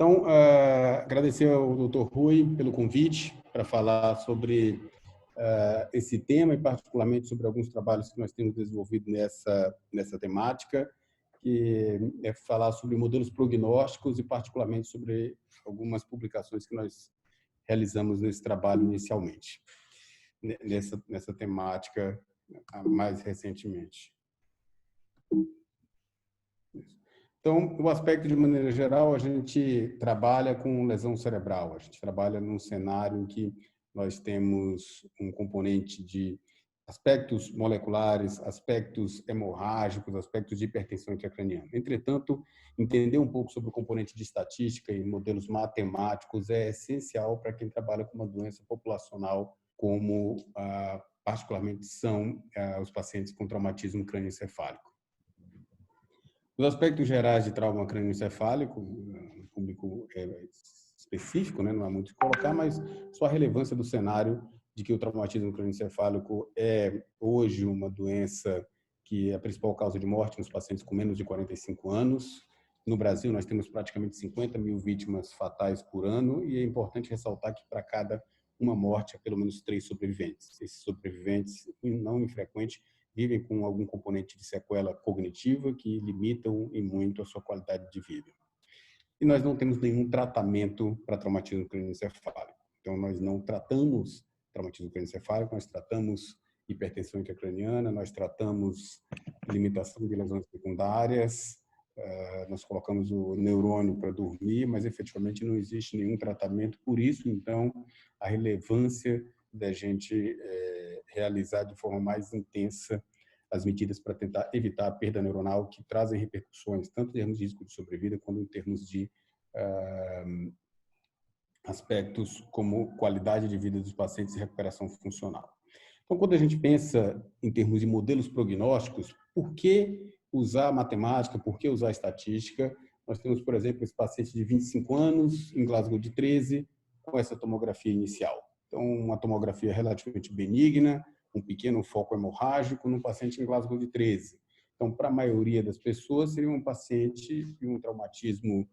Então, agradecer ao Dr. Rui pelo convite para falar sobre esse tema e particularmente sobre alguns trabalhos que nós temos desenvolvido nessa temática, que é falar sobre modelos prognósticos e particularmente sobre algumas publicações que nós realizamos nesse trabalho inicialmente, nessa temática mais recentemente. Então, o aspecto de maneira geral, a gente trabalha com lesão cerebral. A gente trabalha num cenário em que nós temos um componente de aspectos moleculares, aspectos hemorrágicos, aspectos de hipertensão intracraniana. Entretanto, entender um pouco sobre o componente de estatística e modelos matemáticos é essencial para quem trabalha com uma doença populacional como particularmente são os pacientes com traumatismo crânioencefálico. Os aspectos gerais de trauma crânioencefálico, um público específico, né, não há muito o que colocar, mas só a relevância do cenário de que o traumatismo crânioencefálico é hoje uma doença que é a principal causa de morte nos pacientes com menos de 45 anos. No Brasil, nós temos praticamente 50 mil vítimas fatais por ano e é importante ressaltar que para cada uma morte há pelo menos 3 sobreviventes. Esses sobreviventes, não infrequente, vivem com algum componente de sequela cognitiva que limitam em muito a sua qualidade de vida. E nós não temos nenhum tratamento para traumatismo crânioencefálico. Então, nós não tratamos traumatismo crânioencefálico, nós tratamos hipertensão intracraniana, nós tratamos limitação de lesões secundárias, nós colocamos o neurônio para dormir, mas efetivamente não existe nenhum tratamento. Por isso, então, a relevância da gente realizar de forma mais intensa as medidas para tentar evitar a perda neuronal, que trazem repercussões, tanto em termos de risco de sobrevida, quanto em termos de aspectos como qualidade de vida dos pacientes e recuperação funcional. Então, quando a gente pensa em termos de modelos prognósticos, por que usar matemática, por que usar estatística? Nós temos, por exemplo, esse paciente de 25 anos, em Glasgow de 13, com essa tomografia inicial. Então, uma tomografia relativamente benigna, um pequeno foco hemorrágico num paciente em Glasgow de 13. Então, para a maioria das pessoas, seria um paciente de um traumatismo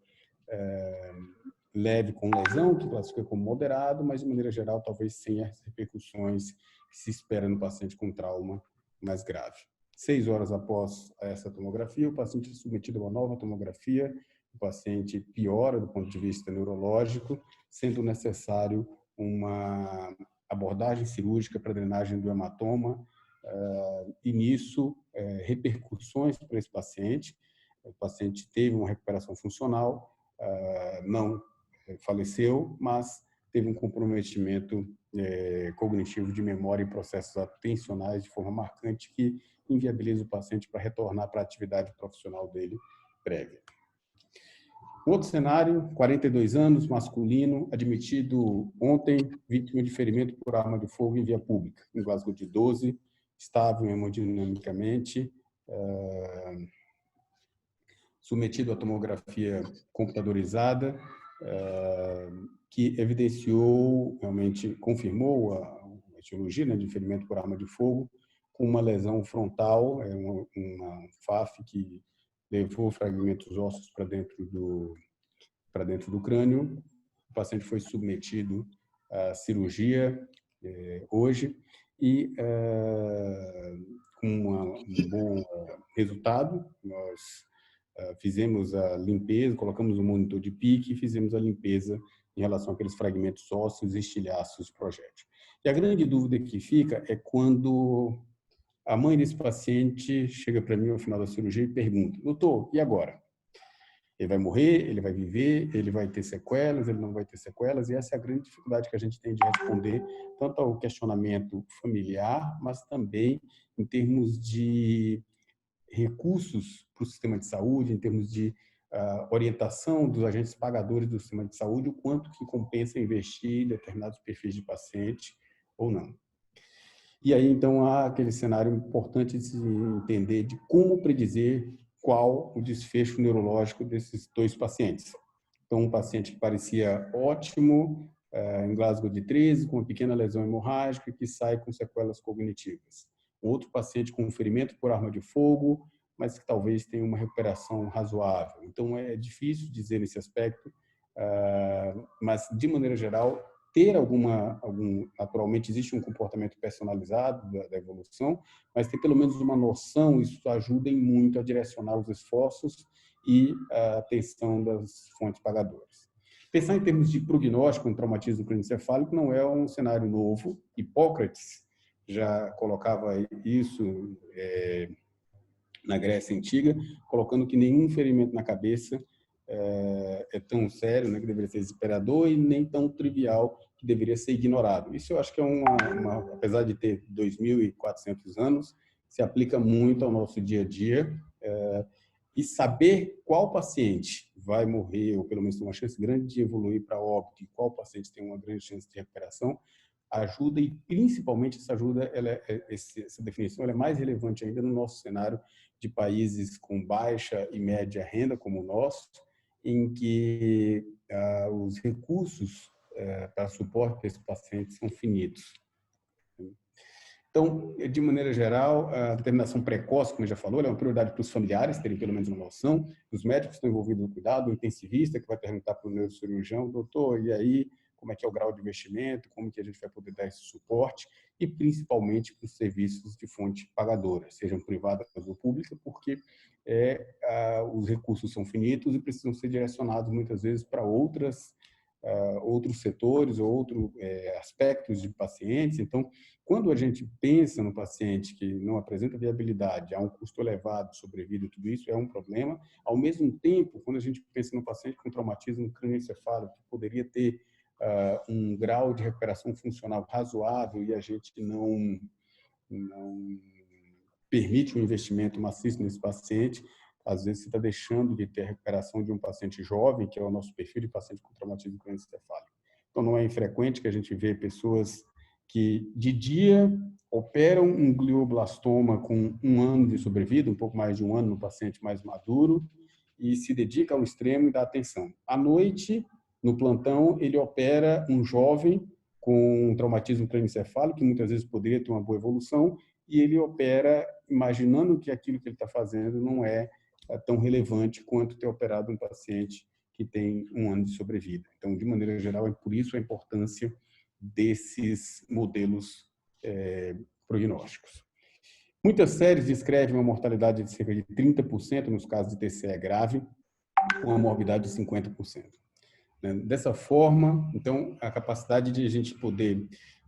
leve com lesão, que classifica como moderado, mas de maneira geral, talvez sem as repercussões que se espera no paciente com trauma mais grave. 6 horas após essa tomografia, o paciente é submetido a uma nova tomografia, o paciente piora do ponto de vista neurológico, sendo necessário uma abordagem cirúrgica para drenagem do hematoma, e nisso repercussões para esse paciente. O paciente teve uma recuperação funcional, não faleceu, mas teve um comprometimento cognitivo de memória e processos atencionais de forma marcante que inviabiliza o paciente para retornar para a atividade profissional dele prévia. Outro cenário, 42 anos, masculino, admitido ontem, vítima de ferimento por arma de fogo em via pública, em Glasgow de 12, estável hemodinamicamente, submetido à tomografia computadorizada, que evidenciou, realmente confirmou a etiologia, né, de ferimento por arma de fogo, com uma lesão frontal, uma FAF que levou fragmentos ósseos para dentro do crânio. O paciente foi submetido à cirurgia hoje e com um bom resultado. Nós fizemos a limpeza, colocamos um monitor de pique e fizemos a limpeza em relação àqueles fragmentos ósseos e estilhaços de projétil. E a grande dúvida que fica é quando a mãe desse paciente chega para mim ao final da cirurgia e pergunta: doutor, e agora? Ele vai morrer, ele vai viver, ele vai ter sequelas, ele não vai ter sequelas? E essa é a grande dificuldade que a gente tem de responder, tanto ao questionamento familiar, mas também em termos de recursos para o sistema de saúde, em termos de orientação dos agentes pagadores do sistema de saúde, o quanto que compensa investir em determinados perfis de paciente ou não. E aí, então, há aquele cenário importante de se entender de como predizer qual o desfecho neurológico desses 2 pacientes. Então, um paciente que parecia ótimo, em Glasgow de 13, com uma pequena lesão hemorrágica que sai com sequelas cognitivas. Outro paciente com ferimento por arma de fogo, mas que talvez tenha uma recuperação razoável. Então, é difícil dizer nesse aspecto mas, de maneira geral, naturalmente existe um comportamento personalizado da evolução, mas ter pelo menos uma noção, isso ajuda em muito a direcionar os esforços e a atenção das fontes pagadoras. Pensar em termos de prognóstico em traumatismo cranioencefálico não é um cenário novo. Hipócrates já colocava isso na Grécia Antiga, colocando que nenhum ferimento na cabeça é tão sério, né, que deveria ser desesperador, e nem tão trivial que deveria ser ignorado. Isso eu acho que é apesar de ter 2.400 anos, se aplica muito ao nosso dia a dia, e saber qual paciente vai morrer, ou pelo menos tem uma chance grande de evoluir para óbito, e qual paciente tem uma grande chance de recuperação, ajuda, e principalmente essa definição ela é mais relevante ainda no nosso cenário de países com baixa e média renda, como o nosso, em que os recursos para suporte desses pacientes são finitos. Então, de maneira geral, a determinação precoce, como eu já falou, é uma prioridade para os familiares terem pelo menos uma noção, os médicos que estão envolvidos no cuidado, o intensivista que vai perguntar para o neurocirurgião, doutor, e aí, como é que é o grau de investimento, como que a gente vai poder dar esse suporte, e principalmente para os serviços de fonte pagadora, sejam privadas ou públicas, porque os recursos são finitos e precisam ser direcionados muitas vezes para outros setores ou outros aspectos de pacientes. Então, quando a gente pensa no paciente que não apresenta viabilidade, há um custo elevado de sobrevida, tudo isso é um problema. Ao mesmo tempo, quando a gente pensa no paciente com traumatismo cranioencefálico, que poderia ter um grau de recuperação funcional razoável e a gente não permite um investimento maciço nesse paciente, às vezes você está deixando de ter a recuperação de um paciente jovem, que é o nosso perfil de paciente com traumatismo cranioencefálico. Então, não é infrequente que a gente vê pessoas que, de dia, operam um glioblastoma com 1 ano de sobrevida, um pouco mais de 1 ano no paciente mais maduro, e se dedica ao extremo e dá atenção. À noite, no plantão, ele opera um jovem com traumatismo cranioencefálico, que muitas vezes poderia ter uma boa evolução, e ele opera imaginando que aquilo que ele está fazendo não é tão relevante quanto ter operado um paciente que tem 1 ano de sobrevida. Então, de maneira geral, é por isso a importância desses modelos prognósticos. Muitas séries descrevem uma mortalidade de cerca de 30% nos casos de TCE grave, com uma morbidade de 50%. Dessa forma, então, a capacidade de a gente poder...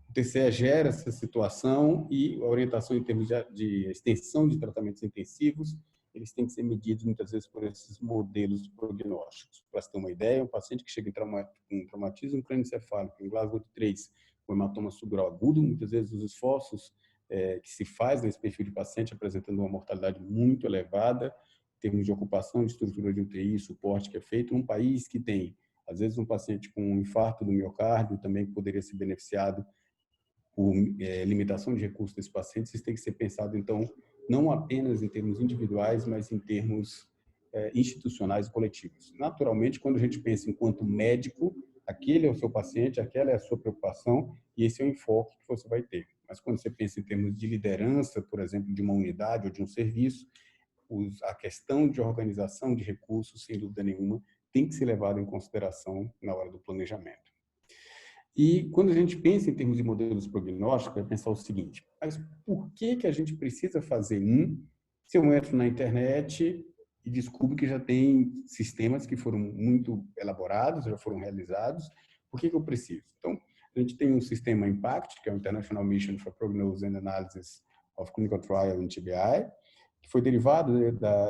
O TCE gera essa situação e a orientação em termos de extensão de tratamentos intensivos, eles têm que ser medidos muitas vezes por esses modelos prognósticos. Para você ter uma ideia, um paciente que chega com traumatismo cranioencefálico, em Glasgow 3, com hematoma subdural agudo, muitas vezes os esforços que se faz nesse perfil de paciente apresentando uma mortalidade muito elevada, em termos de ocupação de estrutura de UTI, suporte que é feito, num país que tem, às vezes, um paciente com um infarto do miocárdio também que poderia ser beneficiado por limitação de recursos desse paciente. Isso tem que ser pensado, então, não apenas em termos individuais, mas em termos institucionais e coletivos. Naturalmente, quando a gente pensa enquanto médico, aquele é o seu paciente, aquela é a sua preocupação e esse é o enfoque que você vai ter. Mas quando você pensa em termos de liderança, por exemplo, de uma unidade ou de um serviço, a questão de organização de recursos, sem dúvida nenhuma, tem que ser levada em consideração na hora do planejamento. E quando a gente pensa em termos de modelos prognósticos, é pensar o seguinte: mas por que a gente precisa fazer se eu entro na internet e descubro que já tem sistemas que foram muito elaborados, já foram realizados, por que eu preciso? Então, a gente tem um sistema IMPACT, que é o International Mission for Prognosis and Analysis of Clinical Trial in TBI, que foi derivado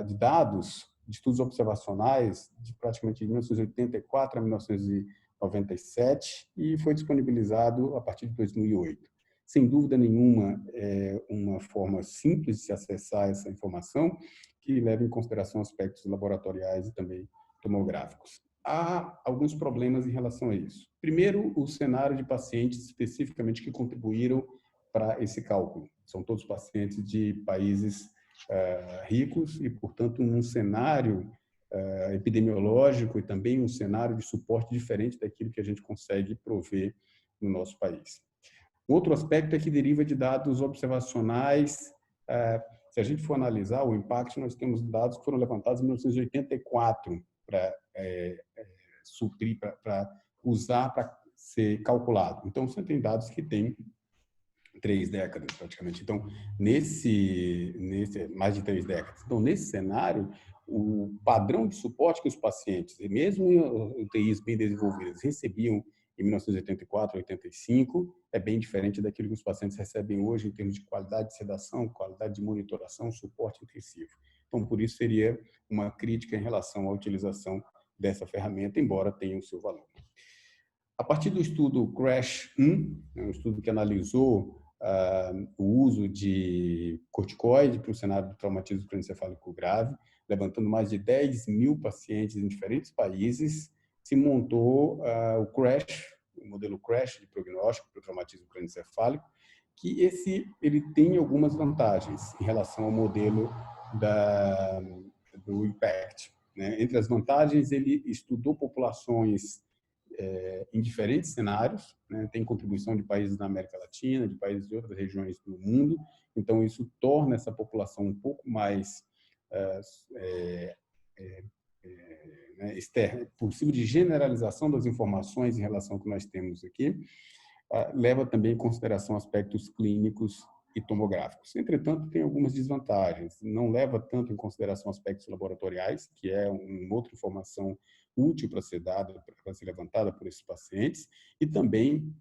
de dados de estudos observacionais de praticamente 1984 a 1997 e foi disponibilizado a partir de 2008. Sem dúvida nenhuma, é uma forma simples de se acessar essa informação que leva em consideração aspectos laboratoriais e também tomográficos. Há alguns problemas em relação a isso. Primeiro, o cenário de pacientes especificamente que contribuíram para esse cálculo. São todos pacientes de países ricos e, portanto, num cenário epidemiológico e também um cenário de suporte diferente daquilo que a gente consegue prover no nosso país. Outro aspecto é que deriva de dados observacionais. Se a gente for analisar o impacto, nós temos dados que foram levantados em 1984 para suprir, para usar, para ser calculado. Então, você tem dados que têm 3 décadas, praticamente. Então, nesse mais de 3 décadas. Então, nesse cenário, o padrão de suporte que os pacientes, e mesmo em UTIs bem desenvolvidas, recebiam em 1984, 85, é bem diferente daquilo que os pacientes recebem hoje em termos de qualidade de sedação, qualidade de monitoração, suporte intensivo. Então, por isso seria uma crítica em relação à utilização dessa ferramenta, embora tenha o seu valor. A partir do estudo CRASH-1, um estudo que analisou o uso de corticoide para o cenário do traumatismo crânioencefálico grave, levantando mais de 10 mil pacientes em diferentes países, se montou o CRASH, o modelo CRASH de prognóstico para o traumatismo crânioencefálico, que ele tem algumas vantagens em relação ao modelo do IMPACT. Né? Entre as vantagens, ele estudou populações em diferentes cenários, né? Tem contribuição de países da América Latina, de países de outras regiões do mundo, então isso torna essa população um pouco mais possível de generalização das informações em relação ao que nós temos aqui, leva também em consideração aspectos clínicos e tomográficos. Entretanto, tem algumas desvantagens. Não leva tanto em consideração aspectos laboratoriais, que é uma outra informação útil para ser dada, para ser levantada por esses pacientes, e também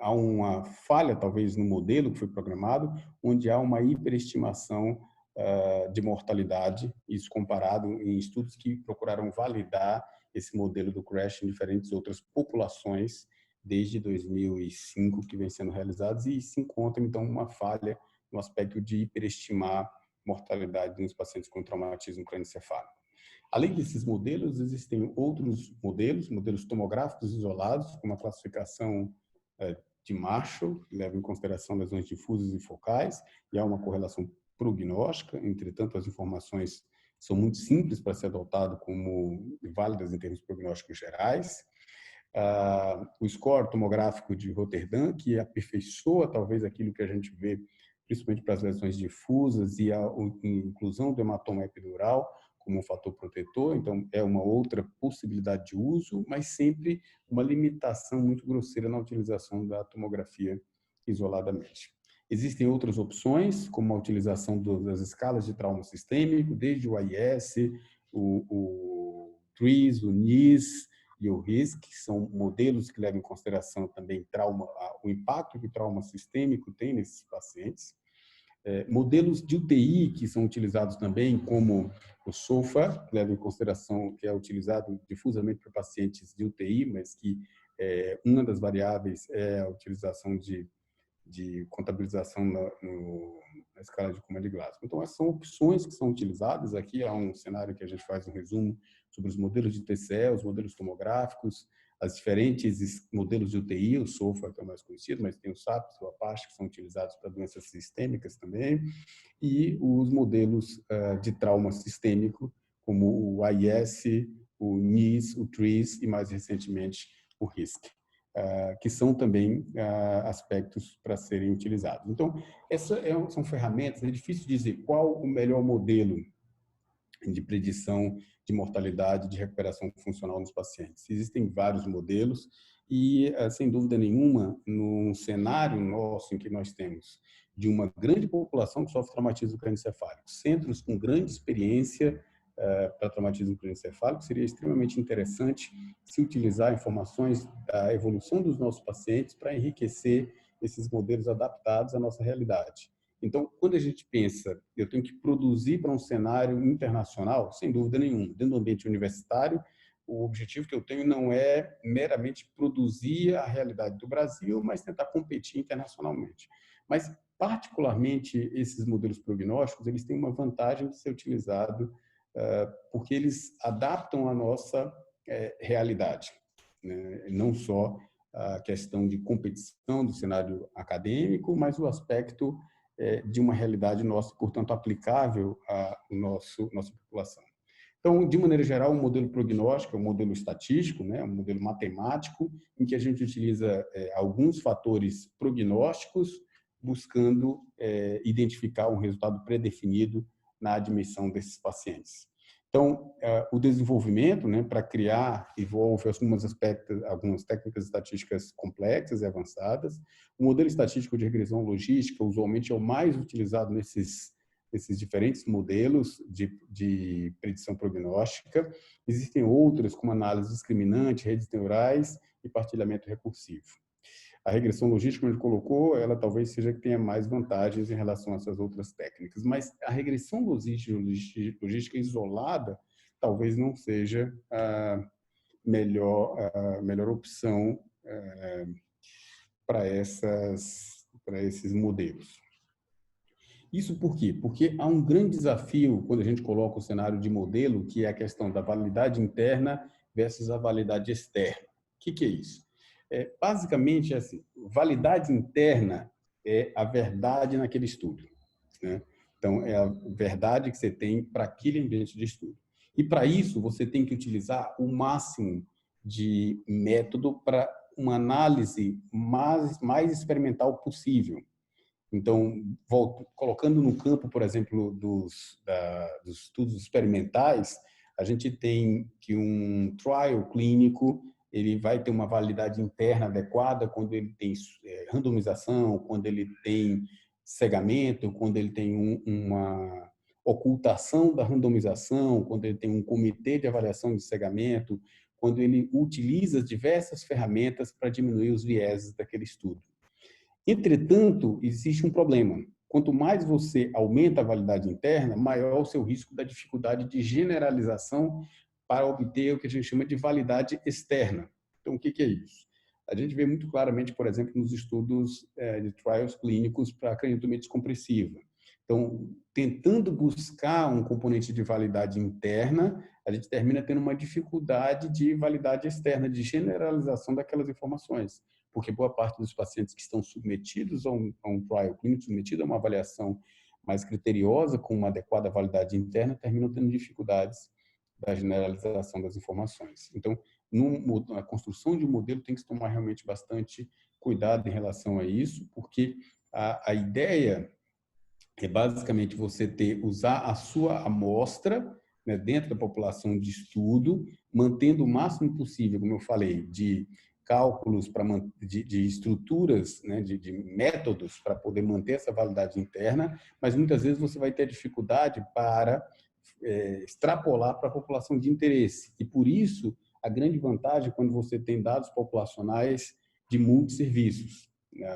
há uma falha, talvez, no modelo que foi programado, onde há uma hiperestimação de mortalidade, isso comparado em estudos que procuraram validar esse modelo do CRASH em diferentes outras populações, desde 2005 que vem sendo realizados, e se encontra, então, uma falha no aspecto de hiperestimar mortalidade nos pacientes com traumatismo crânioencefálico. Além desses modelos, existem outros modelos tomográficos isolados, com uma classificação de Marshall, que leva em consideração lesões difusas e focais, e há uma correlação prognóstica. Entretanto, as informações são muito simples para ser adotado como válidas em termos prognósticos gerais. O score tomográfico de Rotterdam, que aperfeiçoa talvez aquilo que a gente vê, principalmente para as lesões difusas e a inclusão do hematoma epidural como um fator protetor. Então, é uma outra possibilidade de uso, mas sempre uma limitação muito grosseira na utilização da tomografia isoladamente. Existem outras opções, como a utilização das escalas de trauma sistêmico, desde o AIS, o TRIS, o NIS e o RISC, que são modelos que levam em consideração também o impacto que o trauma sistêmico tem nesses pacientes. Modelos de UTI que são utilizados também, como o SOFA, que leva em consideração, que é utilizado difusamente para pacientes de UTI, mas que uma das variáveis é a utilização de contabilização na escala de Coma de Glasgow. Então, essas são opções que são utilizadas. Aqui há um cenário que a gente faz um resumo sobre os modelos de TCE, os modelos tomográficos, as diferentes modelos de UTI, o SOFA, que é o mais conhecido, mas tem o SAPS, o APACHE, que são utilizados para doenças sistêmicas também, e os modelos de trauma sistêmico, como o AIS, o NIS, o TRIS e, mais recentemente, o RISC. Que são também aspectos para serem utilizados. Então, são ferramentas, é difícil dizer qual o melhor modelo de predição de mortalidade, de recuperação funcional nos pacientes. Existem vários modelos e, sem dúvida nenhuma, num cenário nosso em que nós temos de uma grande população que sofre traumatismo crânioencefálico, centros com grande experiência para traumatismo crânioencefálico, seria extremamente interessante se utilizar informações da evolução dos nossos pacientes para enriquecer esses modelos adaptados à nossa realidade. Então, quando a gente pensa, eu tenho que produzir para um cenário internacional, sem dúvida nenhuma, dentro do ambiente universitário, o objetivo que eu tenho não é meramente produzir a realidade do Brasil, mas tentar competir internacionalmente. Mas, particularmente, esses modelos prognósticos, eles têm uma vantagem de ser utilizado porque eles adaptam a nossa realidade, né? Não só a questão de competição do cenário acadêmico, mas o aspecto de uma realidade nossa, portanto, aplicável à nossa população. Então, de maneira geral, o modelo prognóstico é um modelo estatístico, né? Um modelo matemático, em que a gente utiliza alguns fatores prognósticos, buscando identificar um resultado predefinido na admissão desses pacientes. Então, o desenvolvimento, né, para criar, envolve algumas técnicas estatísticas complexas e avançadas. O modelo estatístico de regressão logística, usualmente, é o mais utilizado nesses diferentes modelos de predição prognóstica. Existem outros, como análise discriminante, redes neurais e partilhamento recursivo. A regressão logística, como a gente colocou, ela talvez seja que tenha mais vantagens em relação a essas outras técnicas, mas a regressão logística isolada talvez não seja a melhor opção para esses modelos. Isso por quê? Porque há um grande desafio quando a gente coloca o cenário de modelo, que é a questão da validade interna versus a validade externa. O que é isso? Basicamente, assim, validade interna é a verdade naquele estudo, né? Então, é a verdade que você tem para aquele ambiente de estudo. E, para isso, você tem que utilizar o máximo de método para uma análise mais experimental possível. Então, colocando no campo, por exemplo, dos estudos experimentais, a gente tem que um trial clínico ele vai ter uma validade interna adequada quando ele tem randomização, quando ele tem cegamento, quando ele tem uma ocultação da randomização, quando ele tem um comitê de avaliação de cegamento, quando ele utiliza diversas ferramentas para diminuir os vieses daquele estudo. Entretanto, existe um problema. Quanto mais você aumenta a validade interna, maior o seu risco da dificuldade de generalização para obter o que a gente chama de validade externa. Então, o que é isso? A gente vê muito claramente, por exemplo, nos estudos de trials clínicos para craniotomia descompressiva. Então, tentando buscar um componente de validade interna, a gente termina tendo uma dificuldade de validade externa, de generalização daquelas informações, porque boa parte dos pacientes que estão submetidos a um trial clínico, submetido a uma avaliação mais criteriosa, com uma adequada validade interna, terminam tendo dificuldades da generalização das informações. Então, a construção de um modelo tem que se tomar realmente bastante cuidado em relação a isso, porque a ideia é basicamente você usar a sua amostra, né, dentro da população de estudo, mantendo o máximo possível, como eu falei, de cálculos de estruturas, né, de métodos para poder manter essa validade interna, mas muitas vezes você vai ter dificuldade para extrapolar para a população de interesse. E por isso, a grande vantagem quando você tem dados populacionais de multisserviços.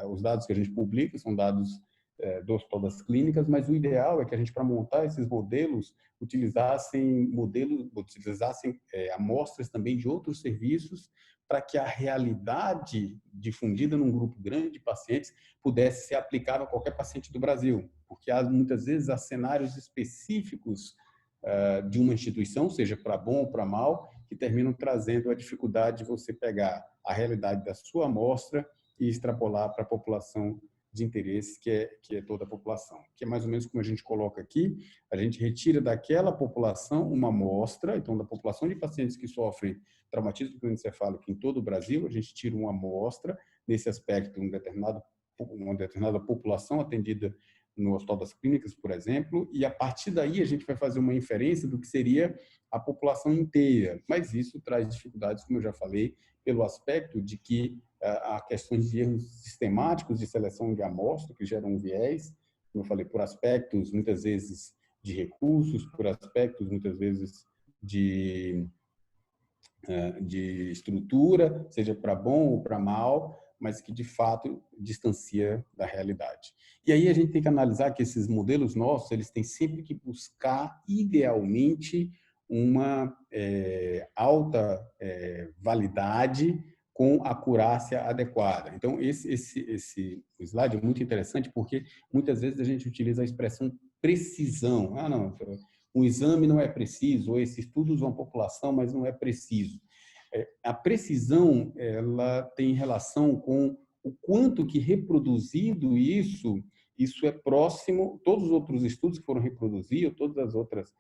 Os dados que a gente publica são dados do Hospital das Clínicas, mas o ideal é que a gente, para montar esses modelos, utilizassem amostras também de outros serviços, para que a realidade difundida num grupo grande de pacientes pudesse ser aplicável a qualquer paciente do Brasil, porque muitas vezes há cenários específicos de uma instituição, seja para bom ou para mal, que terminam trazendo a dificuldade de você pegar a realidade da sua amostra e extrapolar para a população de interesse, que é toda a população. Que é mais ou menos como a gente coloca aqui, a gente retira daquela população uma amostra, então da população de pacientes que sofrem traumatismo cranioencefálico em todo o Brasil, a gente tira uma amostra, nesse aspecto, uma determinada população atendida no Hospital das Clínicas, por exemplo, e a partir daí a gente vai fazer uma inferência do que seria a população inteira. Mas isso traz dificuldades, como eu já falei, pelo aspecto de que há questões de erros sistemáticos de seleção de amostra que geram um viés, como eu falei, por aspectos, muitas vezes, de recursos, por aspectos, muitas vezes, de estrutura, seja para bom ou para mal, mas que, de fato, distancia da realidade. E aí a gente tem que analisar que esses modelos nossos, eles têm sempre que buscar, idealmente, uma alta validade com acurácia adequada. Então, esse slide é muito interessante porque muitas vezes a gente utiliza a expressão precisão. Ah, não, um exame não é preciso, ou esse estudo usa uma população, mas não é preciso. A precisão, ela tem relação com o quanto que reproduzido isso é próximo, todos os outros estudos que foram reproduzidos, todas as outras,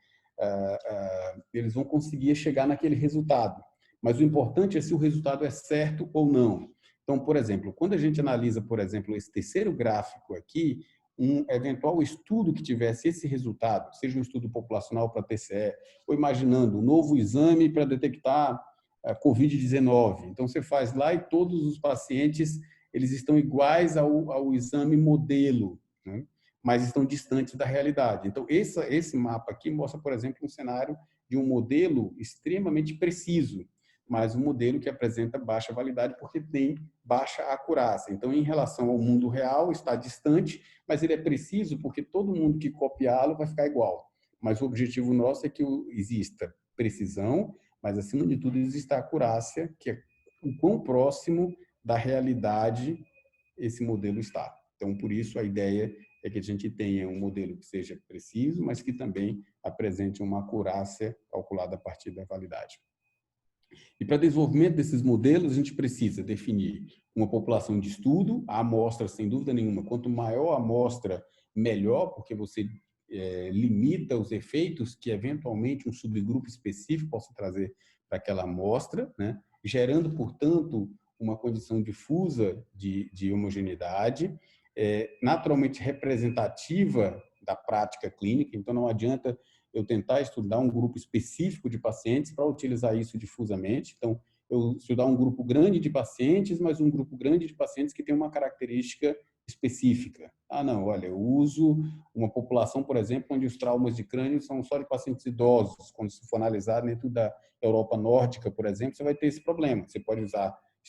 eles vão conseguir chegar naquele resultado. Mas o importante é se o resultado é certo ou não. Então, por exemplo, quando a gente analisa, por exemplo, esse terceiro gráfico aqui, um eventual estudo que tivesse esse resultado, seja um estudo populacional para TCE, ou imaginando um novo exame para detectar a Covid-19. Então, você faz lá e todos os pacientes eles estão iguais ao exame modelo, né? Mas estão distantes da realidade. Então, esse mapa aqui mostra, por exemplo, um cenário de um modelo extremamente preciso, mas um modelo que apresenta baixa validade porque tem baixa acurácia. Então, em relação ao mundo real, está distante, mas ele é preciso porque todo mundo que copiá-lo vai ficar igual. Mas o objetivo nosso é que exista precisão, mas, acima de tudo, exista acurácia, que é o quão próximo da realidade esse modelo está. Então, por isso, a ideia é que a gente tenha um modelo que seja preciso, mas que também apresente uma acurácia calculada a partir da validade. E para desenvolvimento desses modelos, a gente precisa definir uma população de estudo, a amostra, sem dúvida nenhuma, quanto maior a amostra, melhor, porque você limita os efeitos que, eventualmente, um subgrupo específico possa trazer para aquela amostra, né? Gerando, portanto, uma condição difusa de homogeneidade, naturalmente representativa da prática clínica. Então, não adianta eu tentar estudar um grupo específico de pacientes para utilizar isso difusamente. Então, eu estudar um grupo grande de pacientes, mas um grupo grande de pacientes que tem uma característica específica. Ah, não, olha, eu uso uma população, por exemplo, onde os traumas de crânio são só de pacientes idosos. Quando se for analisar dentro da Europa nórdica, por exemplo, você vai ter esse problema. Você pode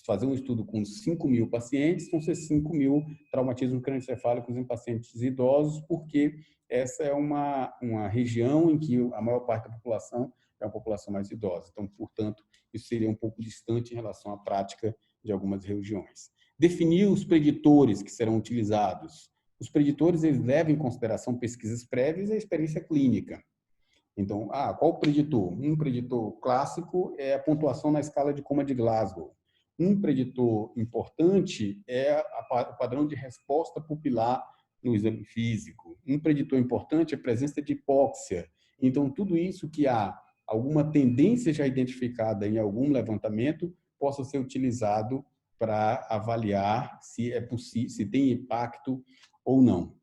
fazer um estudo com 5.000 pacientes, vão ser 5.000 traumatismos crânioencefálicos em pacientes idosos, porque essa é uma região em que a maior parte da população é uma população mais idosa. Então, portanto, isso seria um pouco distante em relação à prática de algumas regiões. Definir os preditores que serão utilizados. Os preditores, eles levam em consideração pesquisas prévias e a experiência clínica. Então, qual o preditor? Um preditor clássico é a pontuação na escala de Coma de Glasgow. Um preditor importante é o padrão de resposta pupilar no exame físico. Um preditor importante é a presença de hipóxia. Então, tudo isso que há alguma tendência já identificada em algum levantamento possa ser utilizado para avaliar se é possível, se tem impacto ou não.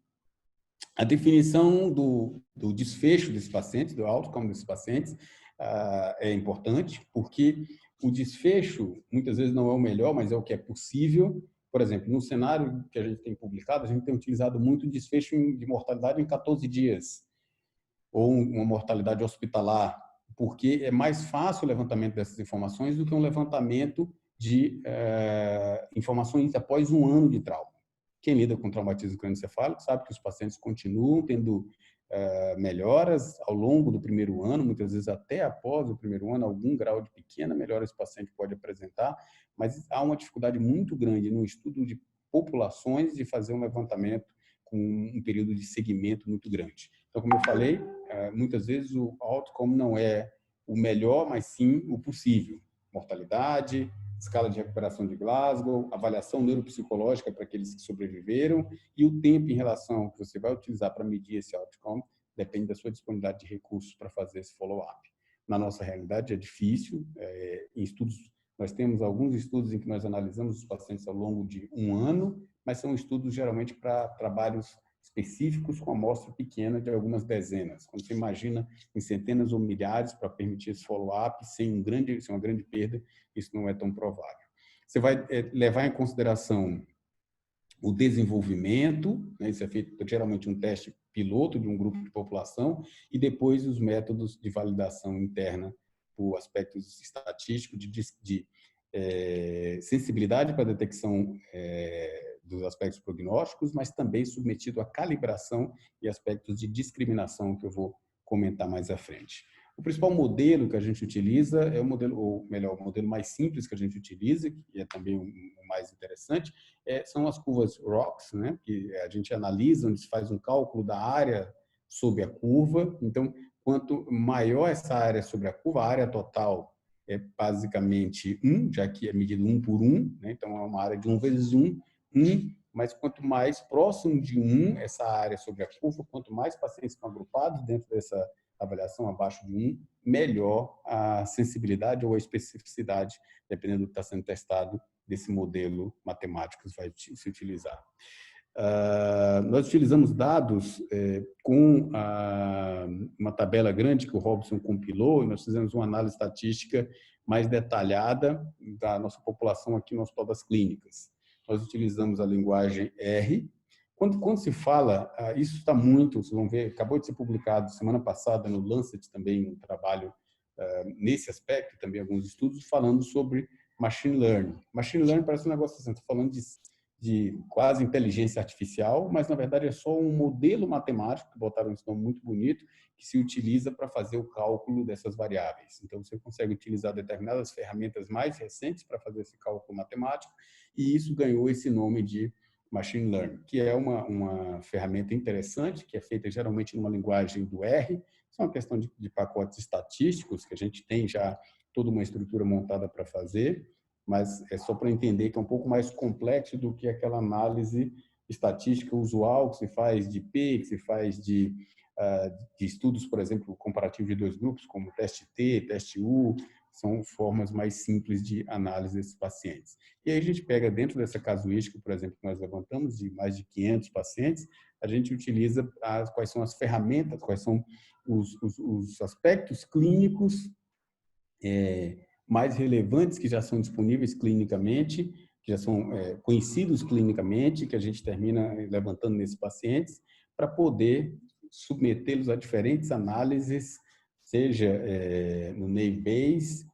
A definição do desfecho desses pacientes, do outcome desses pacientes, é importante, porque o desfecho, muitas vezes, não é o melhor, mas é o que é possível. Por exemplo, no cenário que a gente tem publicado, a gente tem utilizado muito desfecho de mortalidade em 14 dias, ou uma mortalidade hospitalar, porque é mais fácil o levantamento dessas informações do que um levantamento de informações após um ano de trauma. Quem lida com traumatismo crânioencefálico sabe que os pacientes continuam tendo melhoras ao longo do primeiro ano, muitas vezes até após o primeiro ano, algum grau de pequena melhora esse paciente pode apresentar, mas há uma dificuldade muito grande no estudo de populações de fazer um levantamento com um período de segmento muito grande. Então, como eu falei, muitas vezes o outcome não é o melhor, mas sim o possível. Mortalidade, escala de recuperação de Glasgow, avaliação neuropsicológica para aqueles que sobreviveram e o tempo em relação ao que você vai utilizar para medir esse outcome depende da sua disponibilidade de recursos para fazer esse follow-up. Na nossa realidade é difícil. Em estudos, nós temos alguns estudos em que nós analisamos os pacientes ao longo de um ano, mas são estudos geralmente para trabalhos específicos com amostra pequena de algumas dezenas. Quando você imagina em centenas ou milhares para permitir esse follow-up sem uma grande perda, isso não é tão provável. Você vai levar em consideração o desenvolvimento, né? Isso é feito geralmente um teste piloto de um grupo de população e depois os métodos de validação interna por aspectos estatísticos de sensibilidade para a detecção dos aspectos prognósticos, mas também submetido à calibração e aspectos de discriminação que eu vou comentar mais à frente. O principal modelo que a gente utiliza é o modelo, ou melhor, o modelo mais simples que a gente utiliza, que é também o mais interessante, são as curvas ROCS, né, que a gente analisa, onde se faz um cálculo da área sobre a curva. Então, quanto maior essa área sobre a curva, a área total é basicamente 1, já que é medido 1 por 1, né, então é uma área de 1 vezes 1, mas quanto mais próximo de 1 essa área sobre a curva, quanto mais pacientes estão agrupados dentro dessa avaliação abaixo de 1, melhor a sensibilidade ou a especificidade, dependendo do que está sendo testado, desse modelo matemático que vai se utilizar. Nós utilizamos dados com uma tabela grande que o Robson compilou, e nós fizemos uma análise estatística mais detalhada da nossa população aqui no Hospital das Clínicas. Nós utilizamos a linguagem R. Quando se fala, isso está muito, vocês vão ver, acabou de ser publicado semana passada no Lancet também um trabalho nesse aspecto, também alguns estudos falando sobre machine learning. Machine learning parece um negócio assim, estou falando de quase inteligência artificial, mas na verdade é só um modelo matemático, que botaram esse nome muito bonito, que se utiliza para fazer o cálculo dessas variáveis. Então, você consegue utilizar determinadas ferramentas mais recentes para fazer esse cálculo matemático, e isso ganhou esse nome de machine learning, que é uma ferramenta interessante, que é feita geralmente numa linguagem do R. Isso é uma questão de pacotes estatísticos, que a gente tem já toda uma estrutura montada para fazer, mas é só para entender que é um pouco mais complexo do que aquela análise estatística usual que se faz de P, que se faz de estudos, por exemplo, comparativo de dois grupos, como teste T, teste U, são formas mais simples de análise desses pacientes. E aí a gente pega dentro dessa casuística, por exemplo, que nós levantamos, de mais de 500 pacientes, a gente utiliza quais são as ferramentas, quais são os aspectos clínicos mais relevantes que já são disponíveis clinicamente, que já são conhecidos clinicamente, que a gente termina levantando nesses pacientes, para poder submetê-los a diferentes análises, seja no naive Bayes,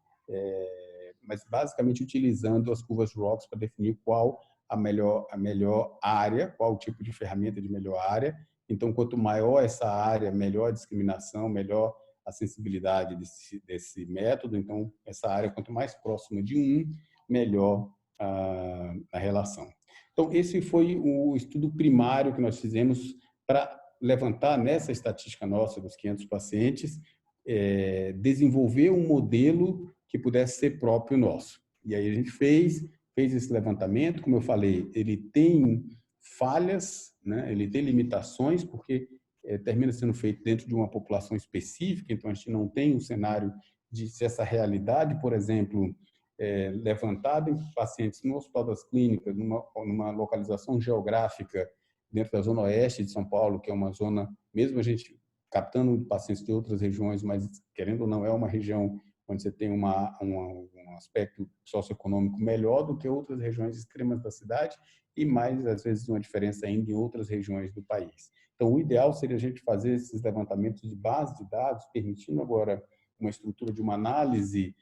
mas basicamente utilizando as curvas ROCS para definir qual a melhor área, qual o tipo de ferramenta de melhor área. Então, quanto maior essa área, melhor a discriminação, melhor a sensibilidade desse método. Então, essa área, quanto mais próxima de melhor a relação. Então, esse foi o estudo primário que nós fizemos para levantar nessa estatística nossa dos 500 pacientes, desenvolver um modelo que pudesse ser próprio nosso. E aí a gente fez esse levantamento, como eu falei, ele tem falhas, né? Ele tem limitações, porque termina sendo feito dentro de uma população específica, então a gente não tem um cenário de se essa realidade, por exemplo, levantada em pacientes no Hospital das Clínicas, numa localização geográfica dentro da zona oeste de São Paulo, que é uma zona, mesmo a gente captando pacientes de outras regiões, mas querendo ou não, é uma região onde você tem um aspecto socioeconômico melhor do que outras regiões extremas da cidade e mais, às vezes, uma diferença ainda em outras regiões do país. Então, o ideal seria a gente fazer esses levantamentos de base de dados, permitindo agora uma estrutura de uma análise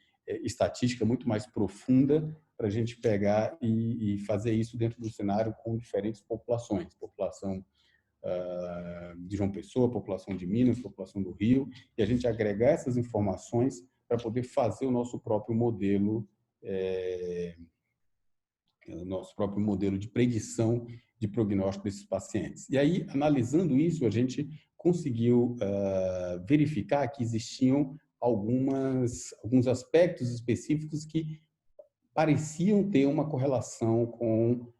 estatística muito mais profunda para a gente pegar e fazer isso dentro do cenário com diferentes populações, população de João Pessoa, população de Minas, população do Rio, e a gente agregar essas informações para poder fazer o nosso próprio modelo de predição de prognóstico desses pacientes. E aí, analisando isso, a gente conseguiu verificar que existiam alguns aspectos específicos que pareciam ter uma correlação com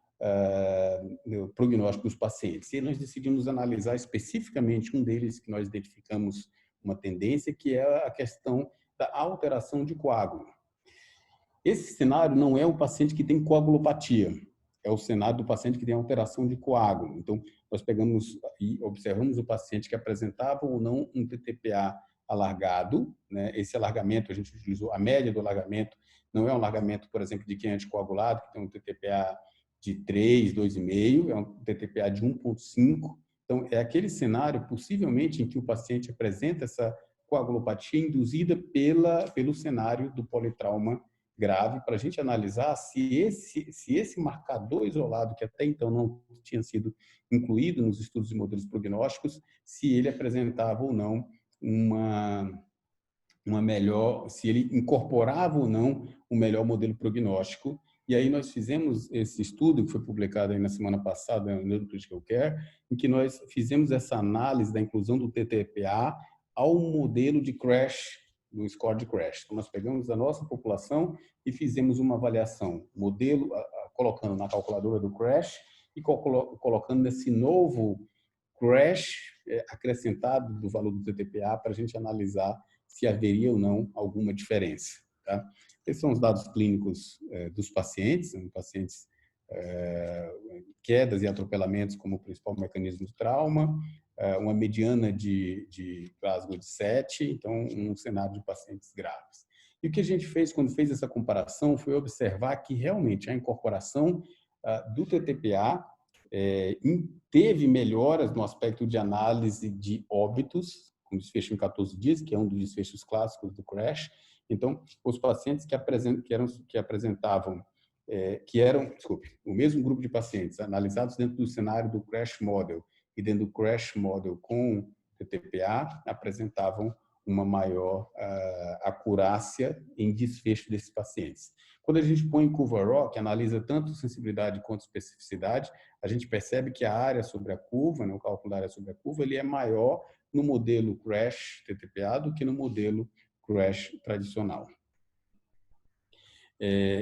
o prognóstico dos pacientes. E nós decidimos analisar especificamente um deles que nós identificamos uma tendência, que é a questão da alteração de coágulo. Esse cenário não é o paciente que tem coagulopatia, é o cenário do paciente que tem alteração de coágulo. Então, nós pegamos e observamos o paciente que apresentava ou não um TTPA alargado, né? Esse alargamento, a gente utilizou a média do alargamento, não é um alargamento, por exemplo, de quem é anticoagulado, que tem um TTPA de 3, 2,5, é um TTPA de 1,5. Então, é aquele cenário, possivelmente, em que o paciente apresenta essa coagulopatia induzida pelo cenário do politrauma grave, para a gente analisar se esse marcador isolado, que até então não tinha sido incluído nos estudos de modelos prognósticos, se ele apresentava ou não uma melhor, se ele incorporava ou não um melhor modelo prognóstico. E aí nós fizemos esse estudo, que foi publicado aí na semana passada no Neurocritical Care, em que nós fizemos essa análise da inclusão do TTPA ao modelo de crash, no score de crash. Então, nós pegamos a nossa população e fizemos uma avaliação, modelo, colocando na calculadora do crash e colocando nesse novo crash acrescentado do valor do TTPA para a gente analisar se haveria ou não alguma diferença. Tá? Esses são os dados clínicos dos pacientes, são pacientes quedas e atropelamentos como principal mecanismo de trauma, uma mediana de Glasgow de 7, então um cenário de pacientes graves. E o que a gente fez quando fez essa comparação foi observar que realmente a incorporação do TTPA teve melhoras no aspecto de análise de óbitos, com desfecho em 14 dias, que é um dos desfechos clássicos do crash. Então, os pacientes que apresentavam o mesmo grupo de pacientes analisados dentro do cenário do crash model e dentro do crash model com TTPA apresentavam uma maior acurácia em desfecho desses pacientes. Quando a gente põe em curva RAW, que analisa tanto sensibilidade quanto especificidade, a gente percebe que a área sobre a curva, o cálculo da área sobre a curva, ele é maior no modelo crash TTPA do que no modelo crash tradicional.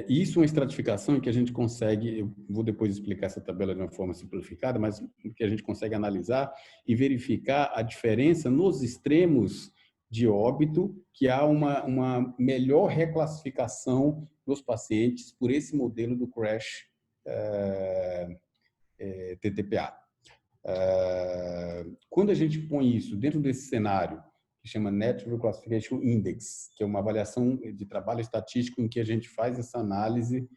Isso é uma estratificação em que a gente consegue, eu vou depois explicar essa tabela de uma forma simplificada, mas que a gente consegue analisar e verificar a diferença nos extremos de óbito, que há uma melhor reclassificação dos pacientes por esse modelo do crash TTPA. Quando a gente põe isso dentro desse cenário, que chama Net Reclassification Index, que é uma avaliação de trabalho estatístico em que a gente faz essa análise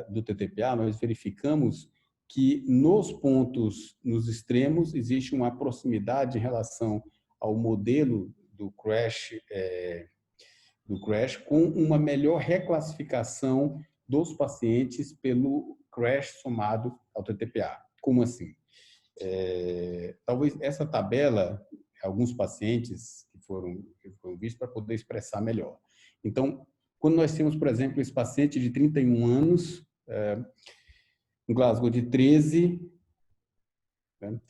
do TTPA, nós verificamos que nos pontos, nos extremos, existe uma proximidade em relação ao modelo do crash com uma melhor reclassificação dos pacientes pelo crash somado ao TTPA. Como assim? Talvez essa tabela, alguns pacientes que foram vistos para poder expressar melhor. Então, quando nós temos, por exemplo, esse paciente de 31 anos, um Glasgow de 13, né,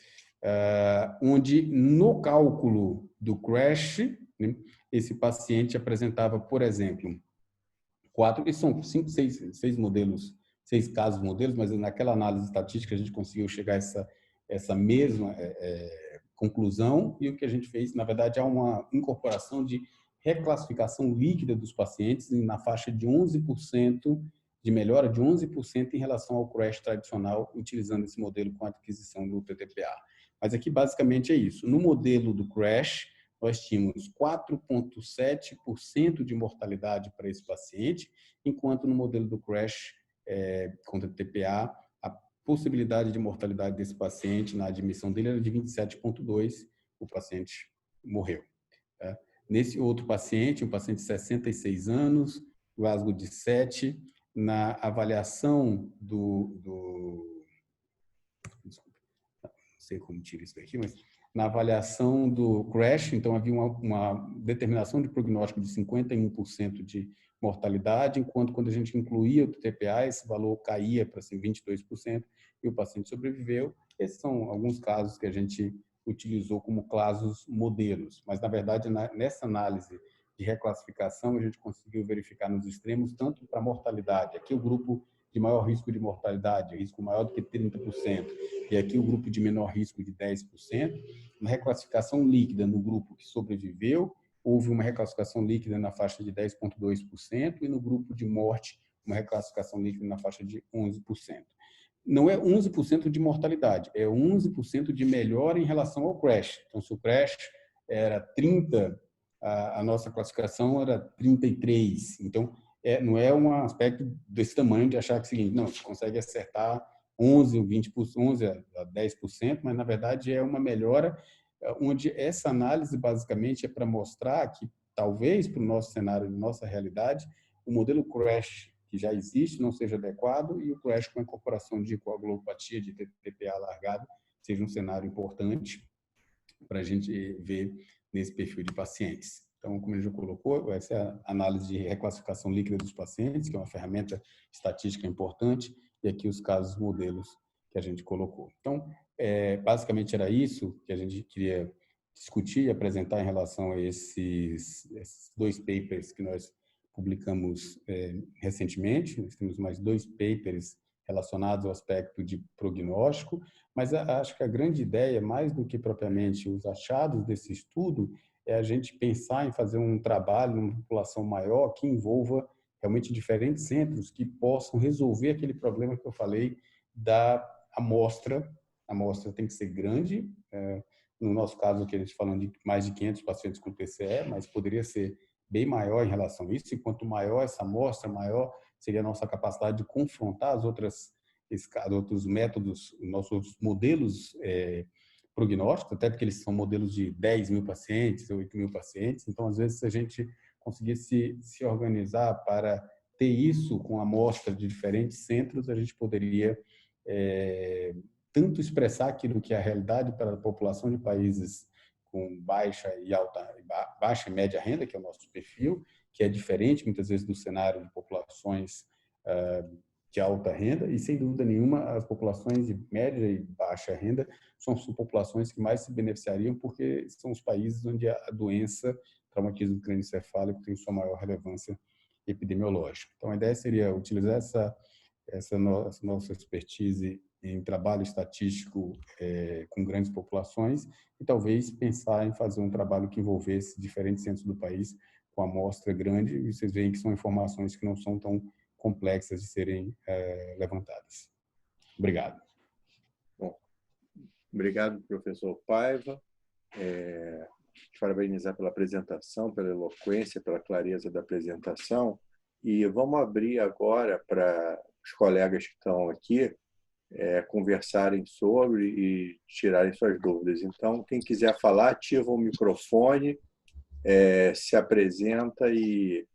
onde no cálculo do crash, né, esse paciente apresentava, por exemplo, são 5, 6 modelos, 6 casos modelos, mas naquela análise estatística a gente conseguiu chegar a essa mesma conclusão, e o que a gente fez, na verdade, é uma incorporação de reclassificação líquida dos pacientes na faixa de 11%, de melhora de 11% em relação ao crash tradicional, utilizando esse modelo com a aquisição do TTPA. Mas aqui, basicamente, é isso. No modelo do crash, nós tínhamos 4,7% de mortalidade para esse paciente, enquanto no modelo do crash com TTPA, a possibilidade de mortalidade desse paciente na admissão dele era de 27,2%, o paciente morreu. Tá? Nesse outro paciente, um paciente de 66 anos, Glasgow de 7, na avaliação desculpa, não sei como tira isso daqui, mas na avaliação do crash, então havia uma determinação de prognóstico de 51% de mortalidade, enquanto quando a gente incluía o TTPA, esse valor caía para assim, 22% e o paciente sobreviveu. Esses são alguns casos que a gente utilizou como casos modelos, mas na verdade nessa análise de reclassificação a gente conseguiu verificar nos extremos tanto para mortalidade, aqui o grupo de maior risco de mortalidade, risco maior do que 30%, e aqui o grupo de menor risco de 10%, uma reclassificação líquida no grupo que sobreviveu, houve uma reclassificação líquida na faixa de 10,2% e no grupo de morte, uma reclassificação líquida na faixa de 11%. Não é 11% de mortalidade, é 11% de melhora em relação ao crash. Então, se o crash era 30, a nossa classificação era 33. Então, não é um aspecto desse tamanho de achar que é o seguinte, não, você consegue acertar 11 ou 20%, 11 a 10%, mas na verdade é uma melhora onde essa análise basicamente é para mostrar que talvez para o nosso cenário, nossa realidade, o modelo crash que já existe não seja adequado e o crash com a incorporação de coagulopatia de TTPA alargado seja um cenário importante para a gente ver nesse perfil de pacientes. Então, como ele já colocou, essa é a análise de reclassificação líquida dos pacientes, que é uma ferramenta estatística importante, e aqui os casos modelos que a gente colocou. Então, basicamente era isso que a gente queria discutir e apresentar em relação a esses 2 papers que nós publicamos recentemente. Nós temos mais 2 papers relacionados ao aspecto de prognóstico, mas acho que a grande ideia, mais do que propriamente os achados desse estudo, é a gente pensar em fazer um trabalho numa população maior que envolva realmente diferentes centros que possam resolver aquele problema que eu falei da amostra. A amostra tem que ser grande, no nosso caso aqui a gente falando de mais de 500 pacientes com TCE, mas poderia ser bem maior em relação a isso, e quanto maior essa amostra, maior seria a nossa capacidade de confrontar as outros métodos, nossos modelos prognósticos, até porque eles são modelos de 10 mil pacientes, 8 mil pacientes. Então, às vezes, se a gente conseguir se organizar para ter isso com amostra de diferentes centros, a gente poderia tanto expressar aquilo que é a realidade para a população de países com baixa e média renda, que é o nosso perfil, que é diferente muitas vezes do cenário de populações de alta renda, e sem dúvida nenhuma as populações de média e baixa renda são as populações que mais se beneficiariam, porque são os países onde a doença, traumatismo crânioencefálico, tem sua maior relevância epidemiológica. Então a ideia seria utilizar essa nossa expertise em trabalho estatístico com grandes populações e talvez pensar em fazer um trabalho que envolvesse diferentes centros do país com amostra grande, e vocês veem que são informações que não são tão complexas de serem levantadas. Obrigado. Bom, obrigado, professor Paiva. Te parabenizar pela apresentação, pela eloquência, pela clareza da apresentação. E vamos abrir agora para os colegas que estão aqui conversarem sobre e tirarem suas dúvidas. Então, quem quiser falar, ativa o microfone, se apresenta e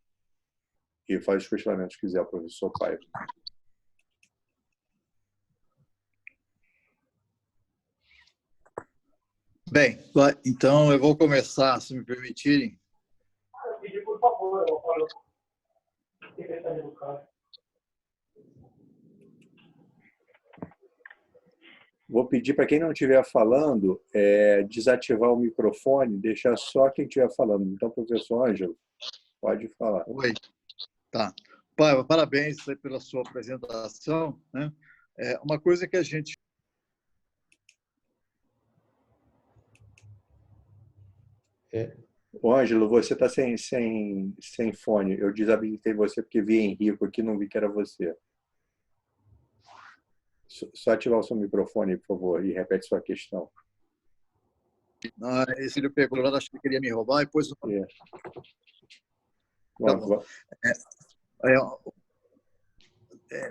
faz os questionamentos que quiser, professor Paiva. Bem, então eu vou começar, se me permitirem. Por favor, eu falo secretário do caso. Vou pedir para quem não estiver falando desativar o microfone, deixar só quem estiver falando. Então, professor Ângelo, pode falar. Oi. Tá. Paiva, parabéns pela sua apresentação, né? Uma coisa que a gente... Ô, Ângelo, você está sem fone. Eu desabilitei você porque vi Henrico aqui, não vi que era você. Só ativar o seu microfone, por favor, e repete sua questão. Esse ele pegou lá, acho que queria me roubar, e depois... Tá bom.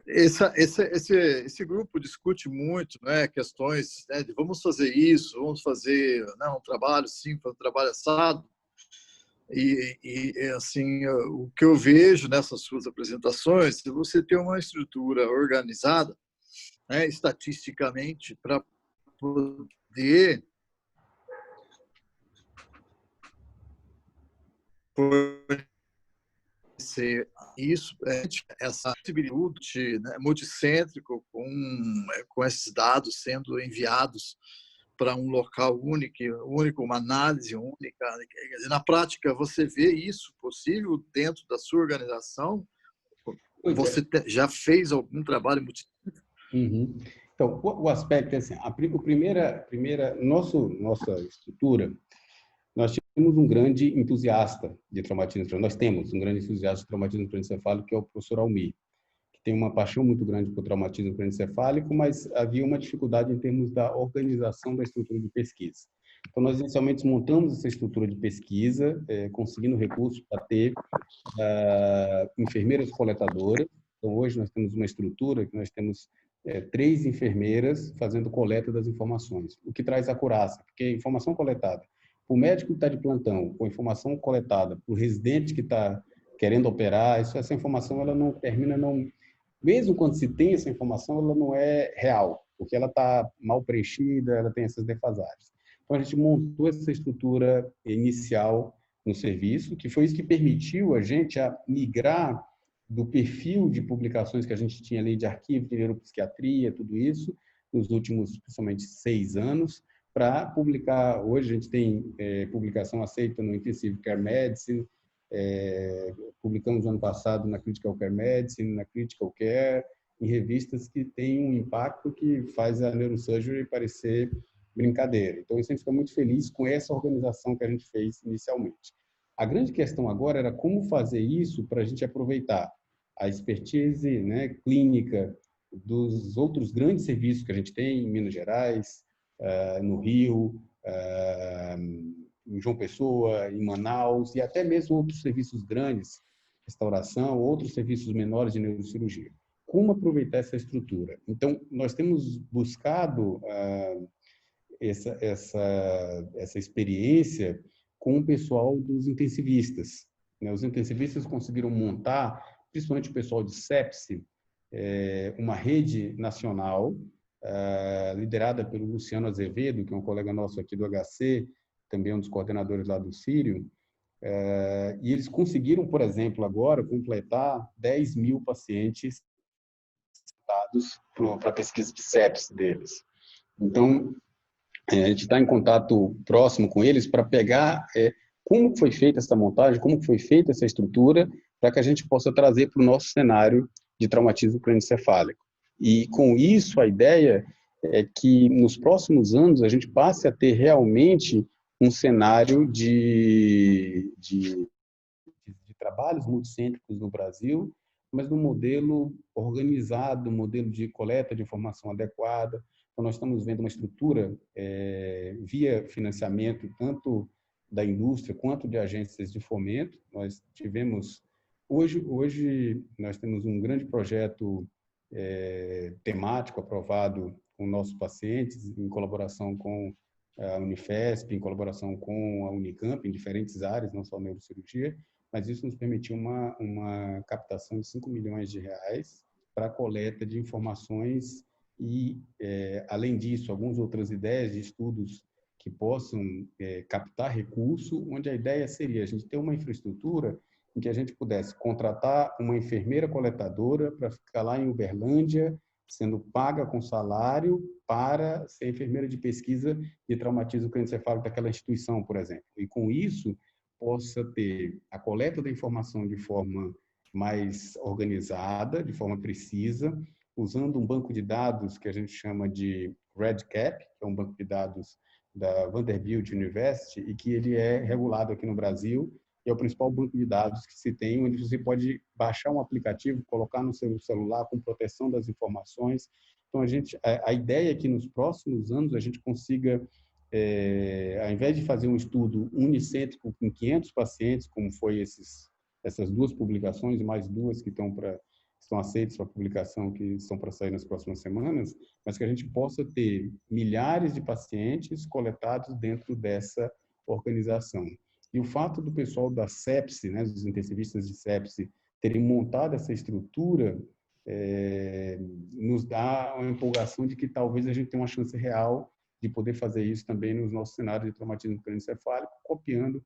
Esse grupo discute muito, né, questões de vamos fazer isso, vamos fazer um trabalho sim, um trabalho assado. E assim, o que eu vejo nessas suas apresentações é você ter uma estrutura organizada, né, estatisticamente, para poder ser isso, essa possibilidade, né, multicêntrico com esses dados sendo enviados para um local único, uma análise única. Na prática, você vê isso possível dentro da sua organização? Você já fez algum trabalho multicêntrico? Uhum. Então, o aspecto é assim, nossa estrutura, nós temos um grande entusiasta de traumatismo crânioencefálico. Nós temos um grande entusiasta de traumatismo crânioencefálico, que é o professor Almir, que tem uma paixão muito grande por traumatismo crânioencefálico, mas havia uma dificuldade em termos da organização da estrutura de pesquisa. Então, nós inicialmente montamos essa estrutura de pesquisa, conseguindo recursos para ter enfermeiras coletadoras. Então, hoje nós temos uma estrutura que nós temos 3 enfermeiras fazendo coleta das informações, o que traz acurácia, porque a informação coletada o médico que está de plantão, com informação coletada, o residente que está querendo operar, essa informação ela não termina, mesmo quando se tem essa informação, ela não é real, porque ela está mal preenchida, ela tem essas defasagens. Então a gente montou essa estrutura inicial no serviço, que foi isso que permitiu a gente migrar do perfil de publicações que a gente tinha ali de arquivo, de neuropsiquiatria, tudo isso, nos últimos, principalmente, 6 anos, para publicar. Hoje a gente tem publicação aceita no Intensive Care Medicine, publicamos ano passado na Critical Care Medicine, na Critical Care, em revistas que têm um impacto que faz a neurosurgery parecer brincadeira. Então, a gente fica muito feliz com essa organização que a gente fez inicialmente. A grande questão agora era como fazer isso para a gente aproveitar a expertise, né, clínica dos outros grandes serviços que a gente tem em Minas Gerais, no Rio, em João Pessoa, em Manaus, e até mesmo outros serviços grandes, restauração, outros serviços menores de neurocirurgia. Como aproveitar essa estrutura? Então, nós temos buscado essa experiência com o pessoal dos intensivistas. Os intensivistas conseguiram montar, principalmente o pessoal de sepse, uma rede nacional liderada pelo Luciano Azevedo, que é um colega nosso aqui do HC, também um dos coordenadores lá do Sírio, e eles conseguiram, por exemplo, agora completar 10 mil pacientes dados para a pesquisa de sepse deles. Então, a gente está em contato próximo com eles para pegar como foi feita essa montagem, como foi feita essa estrutura, para que a gente possa trazer para o nosso cenário de traumatismo crânioencefálico. E, com isso, a ideia é que, nos próximos anos, a gente passe a ter realmente um cenário de trabalhos multicêntricos no Brasil, mas num modelo organizado, um modelo de coleta de informação adequada. Então, nós estamos vendo uma estrutura via financiamento, tanto da indústria quanto de agências de fomento. Nós tivemos, hoje nós temos um grande projeto temático aprovado com nossos pacientes, em colaboração com a Unifesp, em colaboração com a Unicamp, em diferentes áreas, não só neurocirurgia, mas isso nos permitiu uma captação de 5 milhões de reais para a coleta de informações e, além disso, algumas outras ideias de estudos que possam captar recurso, onde a ideia seria a gente ter uma infraestrutura em que a gente pudesse contratar uma enfermeira coletadora para ficar lá em Uberlândia, sendo paga com salário para ser enfermeira de pesquisa de traumatismo crânioencefálico daquela instituição, por exemplo. E, com isso, possa ter a coleta da informação de forma mais organizada, de forma precisa, usando um banco de dados que a gente chama de REDCap, que é um banco de dados da Vanderbilt University, e que ele é regulado aqui no Brasil, e é o principal banco de dados que se tem, onde você pode baixar um aplicativo, colocar no seu celular com proteção das informações. Então, a ideia é que nos próximos anos a gente consiga, ao invés de fazer um estudo unicêntrico com 500 pacientes, como foi essas duas publicações, e mais duas que estão aceitas para publicação, que estão para sair nas próximas semanas, mas que a gente possa ter milhares de pacientes coletados dentro dessa organização. E o fato do pessoal da sepse, né, dos intensivistas de sepse, terem montado essa estrutura, nos dá uma empolgação de que talvez a gente tenha uma chance real de poder fazer isso também nos nossos cenários de traumatismo crânioencefálico, copiando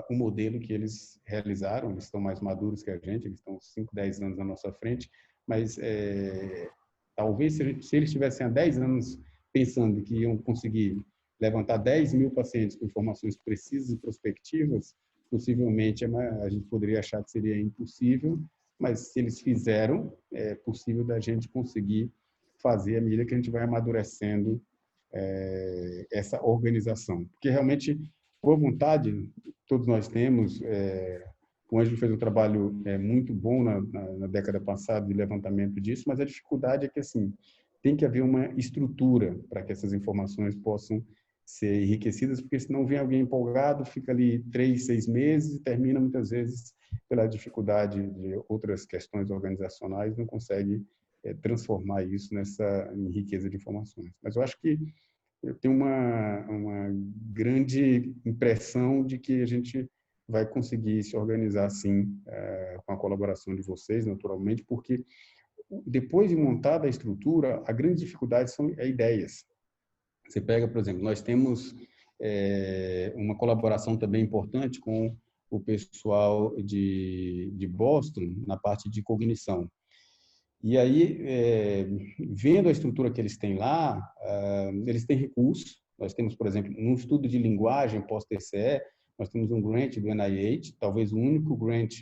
o modelo que eles realizaram. Eles estão mais maduros que a gente, eles estão 5, 10 anos na nossa frente, mas talvez se eles tivessem há 10 anos pensando que iam conseguir levantar 10 mil pacientes com informações precisas e prospectivas, possivelmente a gente poderia achar que seria impossível, mas se eles fizeram, é possível da gente conseguir fazer à medida que a gente vai amadurecendo essa organização. Porque realmente, boa vontade, todos nós temos. O Ângelo fez um trabalho muito bom na década passada de levantamento disso, mas a dificuldade é que, assim, tem que haver uma estrutura para que essas informações possam ser enriquecidas, porque senão vem alguém empolgado, fica ali 3, 6 meses e termina muitas vezes pela dificuldade de outras questões organizacionais, não consegue transformar isso em riqueza de informações. Mas eu acho que eu tenho uma grande impressão de que a gente vai conseguir se organizar assim, com a colaboração de vocês, naturalmente, porque depois de montada a estrutura, a grande dificuldade são ideias. Você pega, por exemplo, nós temos uma colaboração também importante com o pessoal de Boston na parte de cognição. E aí, vendo a estrutura que eles têm lá, eles têm recursos. Nós temos, por exemplo, um estudo de linguagem pós-TCE, nós temos um grant do NIH, talvez o único grant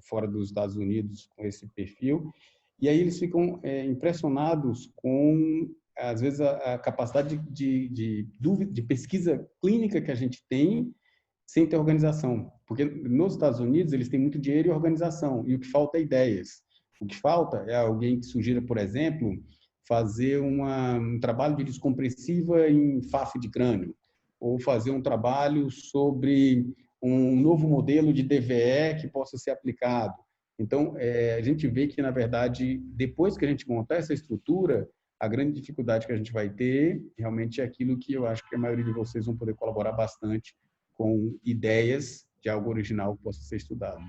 fora dos Estados Unidos com esse perfil. E aí eles ficam impressionados com, às vezes, a capacidade de pesquisa clínica que a gente tem sem ter organização. Porque nos Estados Unidos eles têm muito dinheiro e organização, e o que falta é ideias. O que falta é alguém que sugira, por exemplo, fazer um trabalho de descompressiva em face de crânio, ou fazer um trabalho sobre um novo modelo de DVE que possa ser aplicado. Então, a gente vê que, na verdade, depois que a gente montar essa estrutura, a grande dificuldade que a gente vai ter realmente é aquilo que eu acho que a maioria de vocês vão poder colaborar bastante com ideias de algo original que possa ser estudado.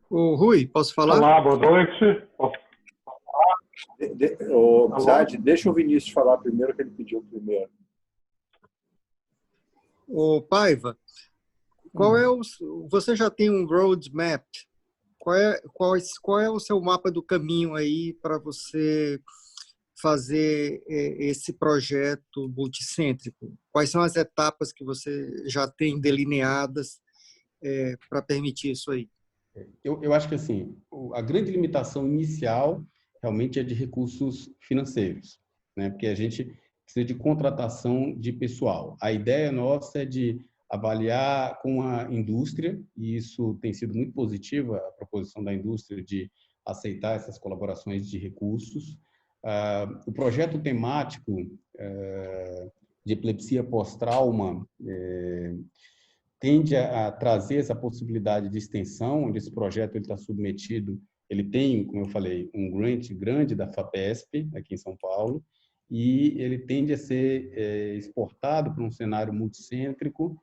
O Rui, posso falar? Olá, boa noite. Zad, deixa o Vinícius falar primeiro, que ele pediu primeiro. O Paiva, você já tem um roadmap? Qual é o seu mapa do caminho aí para você fazer esse projeto multicêntrico? Quais são as etapas que você já tem delineadas para permitir isso aí? Eu acho que assim, a grande limitação inicial realmente é de recursos financeiros, né? Porque a gente precisa de contratação de pessoal. A ideia nossa é de avaliar com a indústria, e isso tem sido muito positiva, a proposição da indústria de aceitar essas colaborações de recursos. O projeto temático de epilepsia pós-trauma tende a trazer essa possibilidade de extensão, onde esse projeto está submetido, ele tem, como eu falei, um grant grande da FAPESP, aqui em São Paulo, e ele tende a ser exportado para um cenário multicêntrico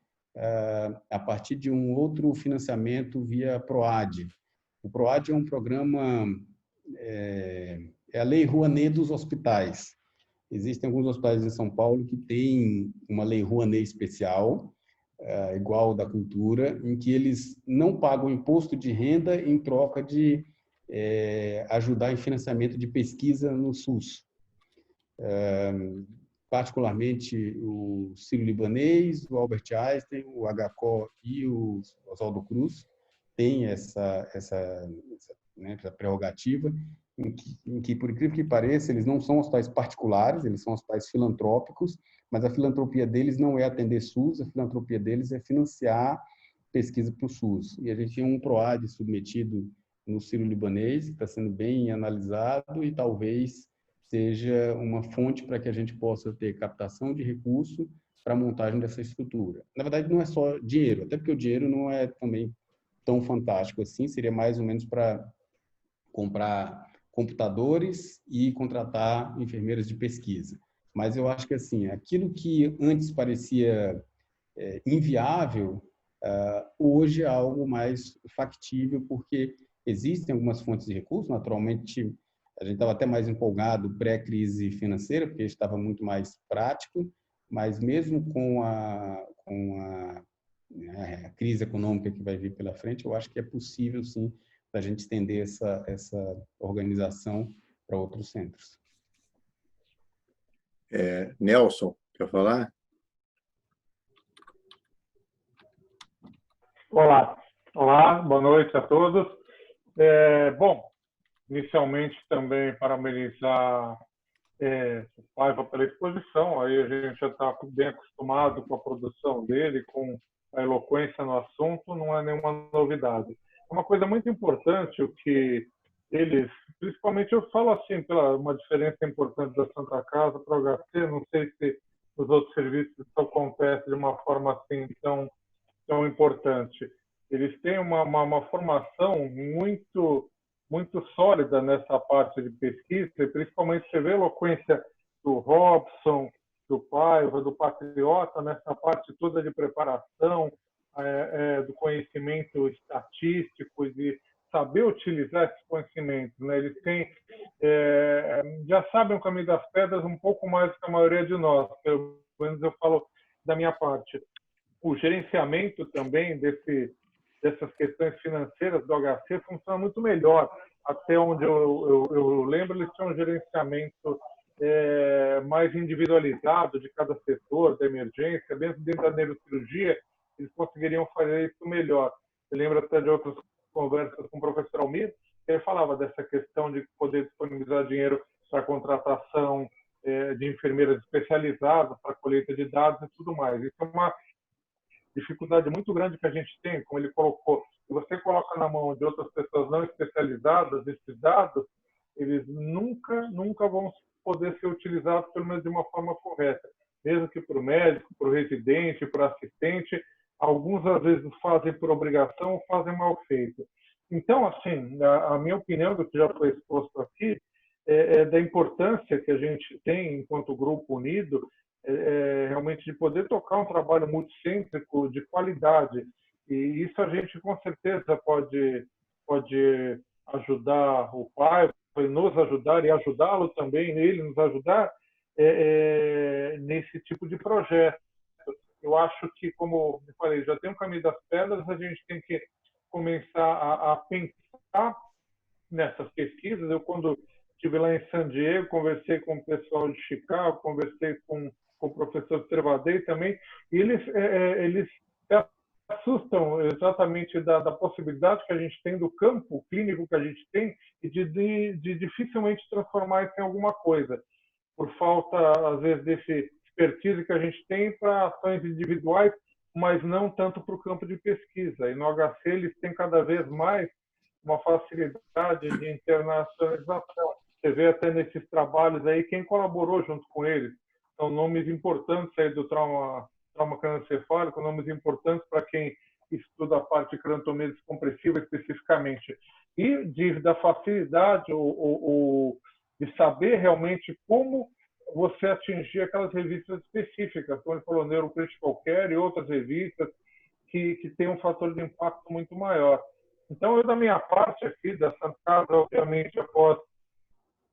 a partir de um outro financiamento via PROAD. O PROAD é um programa, é a Lei Rouanet dos hospitais. Existem alguns hospitais em São Paulo que têm uma Lei Rouanet especial, igual da cultura, em que eles não pagam imposto de renda em troca de ajudar em financiamento de pesquisa no SUS. Particularmente o Sírio-Libanês, o Albert Einstein, o HCO e o Oswaldo Cruz têm essa prerrogativa, em que, por incrível que pareça, eles não são hospitais particulares, eles são hospitais filantrópicos, mas a filantropia deles não é atender SUS, a filantropia deles é financiar pesquisa para o SUS. E a gente tem um PROAD submetido no Sírio-Libanês, que está sendo bem analisado e talvez seja uma fonte para que a gente possa ter captação de recurso para a montagem dessa estrutura. Na verdade, não é só dinheiro, até porque o dinheiro não é também tão fantástico assim, seria mais ou menos para comprar computadores e contratar enfermeiras de pesquisa. Mas eu acho que assim, aquilo que antes parecia inviável, hoje é algo mais factível, porque existem algumas fontes de recursos. Naturalmente, a gente estava até mais empolgado pré-crise financeira, porque estava muito mais prático, mas mesmo com a crise econômica que vai vir pela frente, eu acho que é possível, sim, a gente estender essa organização para outros centros. Nelson, quer falar? Olá, boa noite a todos. Bom, inicialmente também parabenizar o Paiva pela exposição. Aí a gente já está bem acostumado com a produção dele, com a eloquência no assunto, não é nenhuma novidade. É uma coisa muito importante o que eles, principalmente eu falo assim, pela uma diferença importante da Santa Casa para o HC, não sei se nos outros serviços isso acontece de uma forma assim tão importante. Eles têm uma formação muito sólida nessa parte de pesquisa, e principalmente você vê a eloquência do Robson, do Paiva, do Patriota, nessa parte toda de preparação, do conhecimento estatístico, de saber utilizar esses conhecimentos, né? Eles já sabem o caminho das pedras um pouco mais que a maioria de nós, pelo menos eu falo da minha parte. O gerenciamento também dessas questões financeiras do HC funciona muito melhor. Até onde eu lembro, eles tinham um gerenciamento mais individualizado de cada setor, da emergência, mesmo dentro da neurocirurgia, eles conseguiriam fazer isso melhor. Eu lembro até de outras conversas com o professor Almir, que ele falava dessa questão de poder disponibilizar dinheiro para contratação de enfermeiras especializadas para colheita de dados e tudo mais. Isso é uma dificuldade muito grande que a gente tem, como ele colocou. Se você coloca na mão de outras pessoas não especializadas esses dados, eles nunca vão poder ser utilizados, pelo menos de uma forma correta. Mesmo que para o médico, para o residente, para o assistente, alguns às vezes fazem por obrigação ou fazem mal feito. Então, assim, a minha opinião, do que já foi exposto aqui, é da importância que a gente tem, enquanto grupo unido, realmente de poder tocar um trabalho multicêntrico de qualidade. E isso a gente, com certeza, pode ajudar o pai, nos ajudar e ajudá-lo também, ele nos ajudar nesse tipo de projeto. Eu acho que, como eu falei, já tem um caminho das pedras, a gente tem que começar a pensar nessas pesquisas. Eu, quando estive lá em San Diego, conversei com o pessoal de Chicago, conversei com o professor Trevadei também, e eles se assustam exatamente da possibilidade que a gente tem, do campo clínico que a gente tem, e de dificilmente transformar isso em alguma coisa, por falta, às vezes, desse expertise que a gente tem para ações individuais, mas não tanto para o campo de pesquisa. E no HC eles têm cada vez mais uma facilidade de internacionalização. Você vê até nesses trabalhos aí quem colaborou junto com eles. São nomes importantes aí do trauma cranioencefálico, nomes importantes para quem estuda a parte de craniotomia descompressiva especificamente. E da facilidade de saber realmente como você atingir aquelas revistas específicas, como ele falou, Neurocritical Care e outras revistas que têm um fator de impacto muito maior. Então, eu, da minha parte aqui, da Santa Casa, obviamente, após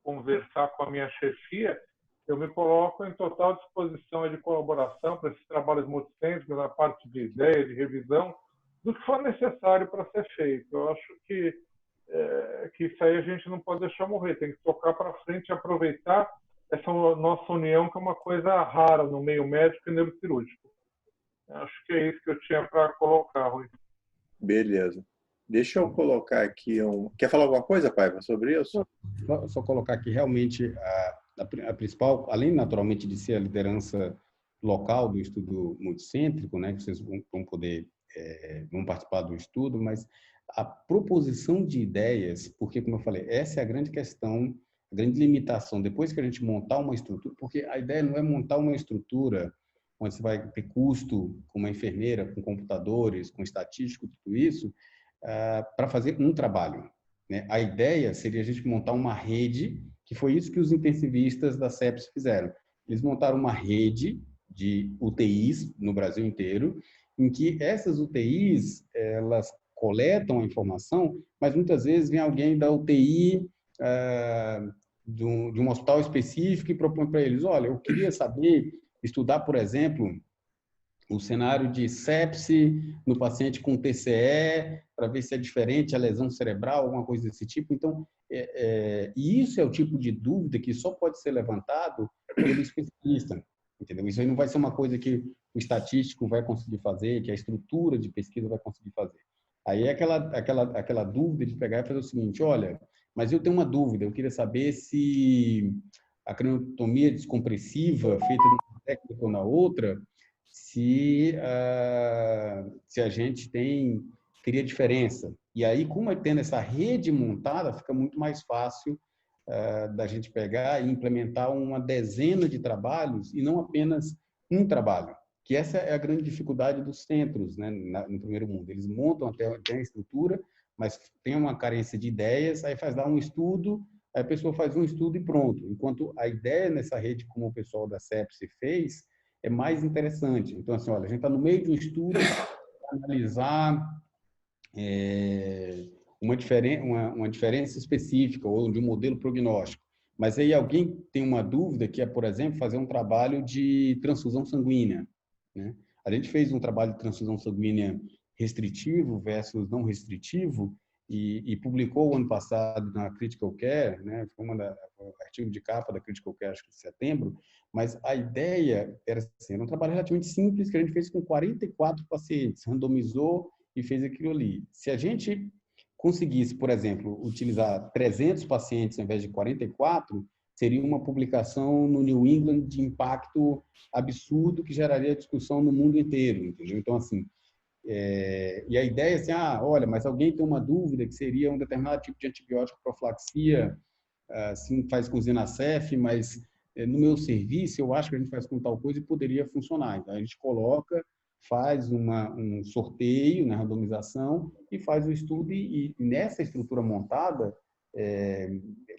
conversar com a minha chefia, eu me coloco em total disposição de colaboração para esses trabalhos multicêntricos, na parte de ideia, de revisão, do que for necessário para ser feito. Eu acho que isso aí a gente não pode deixar morrer, tem que tocar para frente e aproveitar essa nossa união, que é uma coisa rara no meio médico e neurocirúrgico. Acho que é isso que eu tinha para colocar, Rui. Beleza. Deixa eu colocar aqui Quer falar alguma coisa, Paiva, sobre isso? Só colocar aqui realmente a principal, além naturalmente de ser a liderança local do estudo multicêntrico, né, que vocês vão poder vão participar do estudo, mas a proposição de ideias, porque, como eu falei, essa é a grande questão, a grande limitação. Depois que a gente montar uma estrutura, porque a ideia não é montar uma estrutura onde você vai ter custo com uma enfermeira, com computadores, com estatístico, tudo isso, para fazer um trabalho, né? A ideia seria a gente montar uma rede, que foi isso que os intensivistas da CEPS fizeram. Eles montaram uma rede de UTIs no Brasil inteiro, em que essas UTIs, elas coletam a informação, mas muitas vezes vem alguém da UTI de um hospital específico e propõe para eles, olha, eu queria saber, estudar, por exemplo, o cenário de sepse no paciente com TCE, para ver se é diferente a lesão cerebral, alguma coisa desse tipo. Então, e isso é o tipo de dúvida que só pode ser levantado pelo especialista, entendeu? Isso aí não vai ser uma coisa que o estatístico vai conseguir fazer, que a estrutura de pesquisa vai conseguir fazer. Aí é aquela dúvida de pegar e fazer o seguinte, olha, mas eu tenho uma dúvida, eu queria saber se a craniotomia descompressiva feita numa técnica ou na outra, se a gente teria diferença. E aí, como tendo essa rede montada, fica muito mais fácil da gente pegar e implementar uma dezena de trabalhos e não apenas um trabalho, que essa é a grande dificuldade dos centros, né, no primeiro mundo. Eles montam até a estrutura, mas tem uma carência de ideias, aí faz lá um estudo, aí a pessoa faz um estudo e pronto. Enquanto a ideia nessa rede, como o pessoal da CEPSE fez, é mais interessante. Então, assim, olha, a gente está no meio de um estudo para analisar uma diferença específica ou de um modelo prognóstico. Mas aí alguém tem uma dúvida que é, por exemplo, fazer um trabalho de transfusão sanguínea, né? A gente fez um trabalho de transfusão sanguínea restritivo versus não restritivo e publicou o ano passado na Critical Care, né? Foi o artigo de capa da Critical Care, acho que de setembro, mas a ideia era assim, era um trabalho relativamente simples que a gente fez com 44 pacientes, randomizou e fez aquilo ali. Se a gente conseguisse, por exemplo, utilizar 300 pacientes ao invés de 44, seria uma publicação no New England de impacto absurdo que geraria discussão no mundo inteiro, entendeu? Então, assim, e a ideia é assim, olha, mas alguém tem uma dúvida que seria um determinado tipo de antibiótico profilaxia, assim faz com Zinacef, mas no meu serviço eu acho que a gente faz com tal coisa e poderia funcionar. Então, a gente coloca, faz um sorteio, né, randomização, e faz o estudo, e nessa estrutura montada,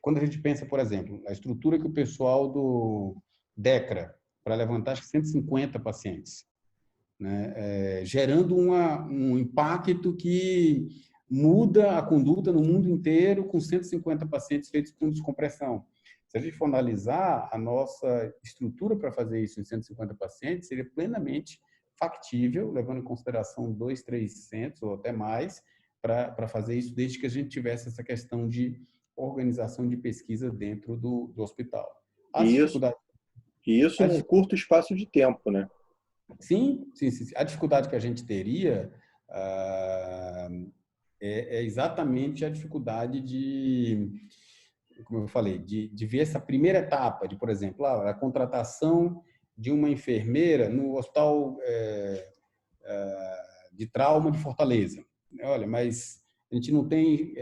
quando a gente pensa, por exemplo, a estrutura que o pessoal do DECRA, para levantar acho que 150 pacientes, né, gerando um impacto que muda a conduta no mundo inteiro com 150 pacientes feitos com descompressão. Se a gente for analisar, a nossa estrutura para fazer isso em 150 pacientes seria plenamente factível, levando em consideração 200, 300 ou até mais, para fazer isso, desde que a gente tivesse essa questão de organização de pesquisa dentro do hospital. E isso num curto espaço de tempo, né? Sim. A dificuldade que a gente teria é exatamente a dificuldade de, como eu falei, de ver essa primeira etapa, de, por exemplo, a contratação de uma enfermeira no hospital de trauma de Fortaleza. Olha, mas a gente não tem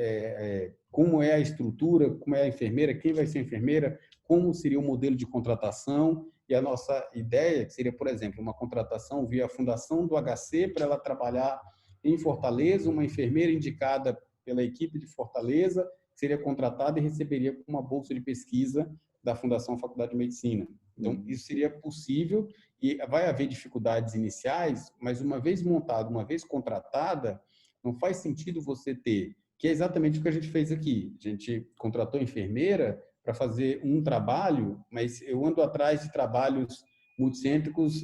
como é a estrutura, como é a enfermeira, quem vai ser a enfermeira, como seria o modelo de contratação. E a nossa ideia seria, por exemplo, uma contratação via a Fundação do HC para ela trabalhar em Fortaleza, uma enfermeira indicada pela equipe de Fortaleza seria contratada e receberia uma bolsa de pesquisa da Fundação Faculdade de Medicina. Então, isso seria possível e vai haver dificuldades iniciais, mas uma vez montada, uma vez contratada, não faz sentido você ter, que é exatamente o que a gente fez aqui. A gente contratou a enfermeira para fazer um trabalho, mas eu ando atrás de trabalhos multicêntricos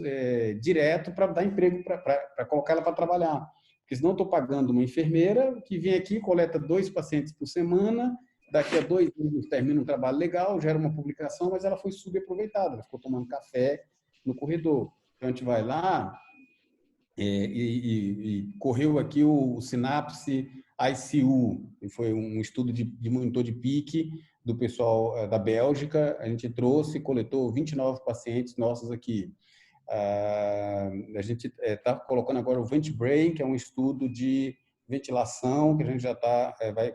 direto para dar emprego, para colocar ela para trabalhar. Porque senão estou pagando uma enfermeira que vem aqui, coleta 2 pacientes por semana, daqui a 2 anos termina um trabalho legal, gera uma publicação, mas ela foi subaproveitada, ela ficou tomando café no corredor. Então, a gente vai lá e correu aqui o Synapse ICU, que foi um estudo de monitor de pique do pessoal da Bélgica. A gente trouxe, coletou 29 pacientes nossos aqui. A gente está colocando agora o VentiBrain, que é um estudo de ventilação que a gente já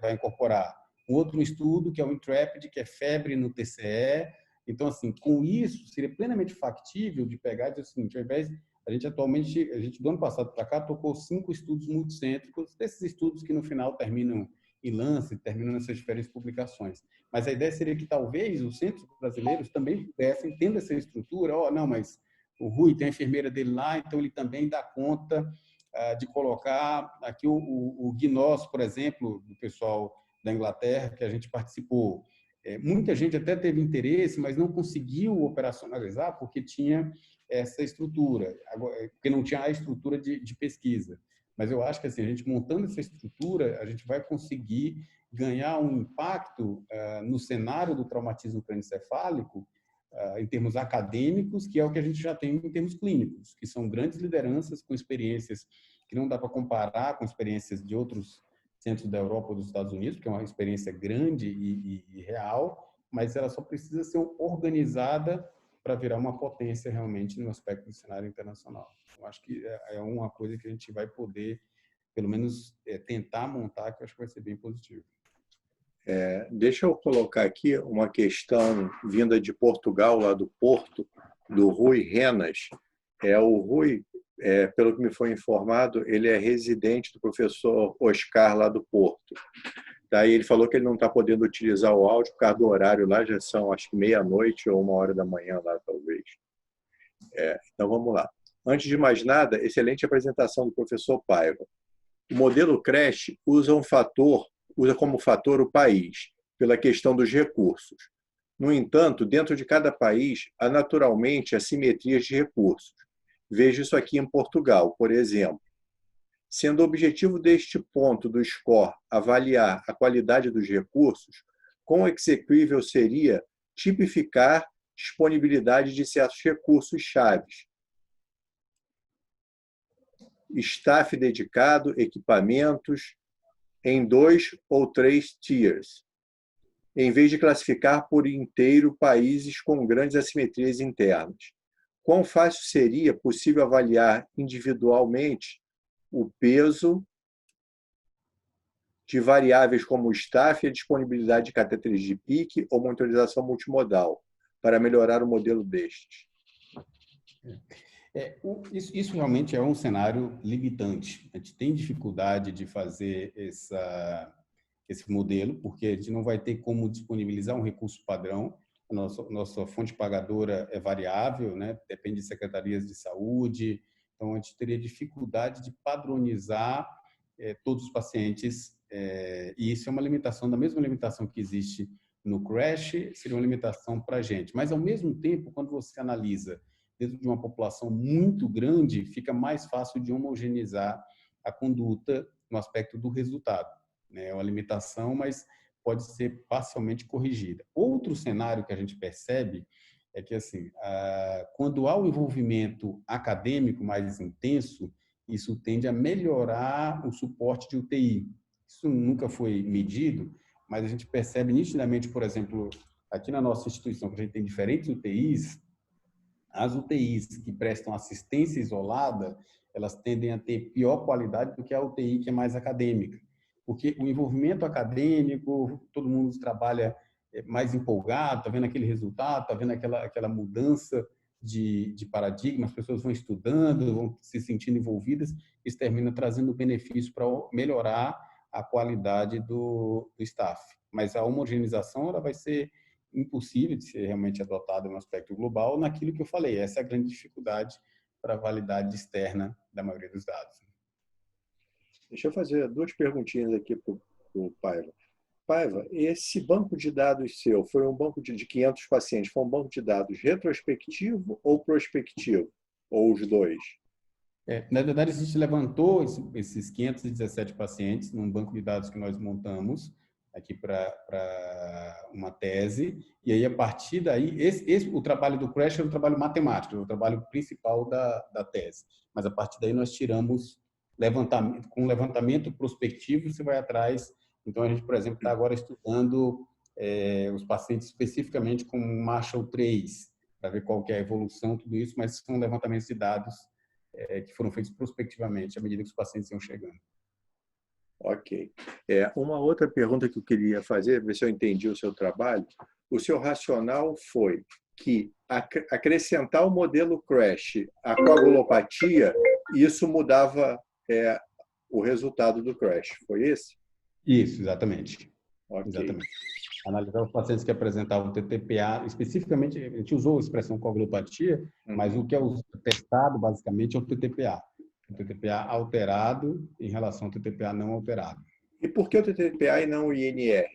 vai incorporar. Um outro estudo, que é o Intrepid, que é febre no TCE. Então, assim, com isso, seria plenamente factível de pegar e dizer o seguinte, ao invés a gente atualmente, do ano passado para cá, tocou 5 estudos multicêntricos, desses estudos que no final terminam em Lancet, terminam nessas diferentes publicações. Mas a ideia seria que talvez os centros brasileiros também pudessem, tendo essa estrutura, não, mas o Rui tem a enfermeira dele lá, então ele também dá conta de colocar aqui o Gnós, por exemplo, do pessoal da Inglaterra, que a gente participou. Muita gente até teve interesse, mas não conseguiu operacionalizar porque tinha essa estrutura, porque não tinha a estrutura de pesquisa. Mas eu acho que assim, a gente montando essa estrutura, a gente vai conseguir ganhar um impacto no cenário do traumatismo crânioencefálico em termos acadêmicos, que é o que a gente já tem em termos clínicos, que são grandes lideranças com experiências que não dá para comparar com experiências de outros centros da Europa ou dos Estados Unidos, que é uma experiência grande e real, mas ela só precisa ser organizada para virar uma potência realmente no aspecto do cenário internacional. Eu acho que é uma coisa que a gente vai poder, pelo menos, tentar montar, que eu acho que vai ser bem positivo. Deixa eu colocar aqui uma questão vinda de Portugal, lá do Porto, do Rui Renas. O Rui, pelo que me foi informado, ele é residente do professor Oscar, lá do Porto. Daí ele falou que ele não está podendo utilizar o áudio por causa do horário lá, já são acho que meia-noite ou 1h da manhã lá, talvez. Então vamos lá. Antes de mais nada, excelente apresentação do professor Paiva. O modelo CRESH usa como fator o país, pela questão dos recursos. No entanto, dentro de cada país, há naturalmente assimetrias de recursos. Vejo isso aqui em Portugal, por exemplo. Sendo o objetivo deste ponto do score avaliar a qualidade dos recursos, quão execuível seria tipificar disponibilidade de certos recursos chaves? Staff dedicado, equipamentos, em 2 ou 3 tiers. em vez de classificar por inteiro países com grandes assimetrias internas. Quão fácil seria possível avaliar individualmente o peso de variáveis como o staff e a disponibilidade de catéteres de PIC ou monitorização multimodal para melhorar o modelo destes? Isso realmente é um cenário limitante. A gente tem dificuldade de fazer esse modelo, porque a gente não vai ter como disponibilizar um recurso padrão. A nossa fonte pagadora é variável, né? Depende de secretarias de saúde. Então, a gente teria dificuldade de padronizar todos os pacientes. E isso é uma limitação, da mesma limitação que existe no CRASH, seria uma limitação para a gente. Mas, ao mesmo tempo, quando você analisa dentro de uma população muito grande, fica mais fácil de homogeneizar a conduta no aspecto do resultado. É uma limitação, mas pode ser parcialmente corrigida. Outro cenário que a gente percebe é que, assim, quando há um envolvimento acadêmico mais intenso, isso tende a melhorar o suporte de UTI. Isso nunca foi medido, mas a gente percebe nitidamente, por exemplo, aqui na nossa instituição, que a gente tem diferentes UTIs, as UTIs que prestam assistência isolada, elas tendem a ter pior qualidade do que a UTI que é mais acadêmica. Porque o envolvimento acadêmico, todo mundo trabalha mais empolgado, está vendo aquele resultado, está vendo aquela mudança de paradigma, as pessoas vão estudando, vão se sentindo envolvidas, isso termina trazendo benefício para melhorar a qualidade do staff. Mas a homogeneização ela vai ser impossível de ser realmente adotada no aspecto global, naquilo que eu falei. Essa é a grande dificuldade para a validade externa da maioria dos dados. Deixa eu fazer duas perguntinhas aqui para o Paiva. Paiva, esse banco de dados seu foi um banco de 500 pacientes, foi um banco de dados retrospectivo ou prospectivo? Ou os dois? Na verdade, a gente levantou esses 517 pacientes num banco de dados que nós montamos aqui para uma tese, e aí, a partir daí, o trabalho do CRASH é o trabalho matemático, é o trabalho principal da tese, mas a partir daí nós tiramos com levantamento prospectivo, você vai atrás. Então, a gente, por exemplo, está agora estudando os pacientes especificamente com Marshall 3, para ver qual que é a evolução, tudo isso, mas são levantamentos de dados que foram feitos prospectivamente, à medida que os pacientes iam chegando. Ok. Uma outra pergunta que eu queria fazer, ver se eu entendi o seu trabalho. O seu racional foi que acrescentar o modelo CRASH à coagulopatia, isso mudava o resultado do CRASH. Foi esse? Isso, exatamente. Okay. Exatamente. Analisar os pacientes que apresentavam TTPA, especificamente, a gente usou a expressão coagulopatia, mas o que é testado, basicamente, é o TTPA. O TTPA alterado em relação ao TTPA não alterado. E por que o TTPA e não o INR?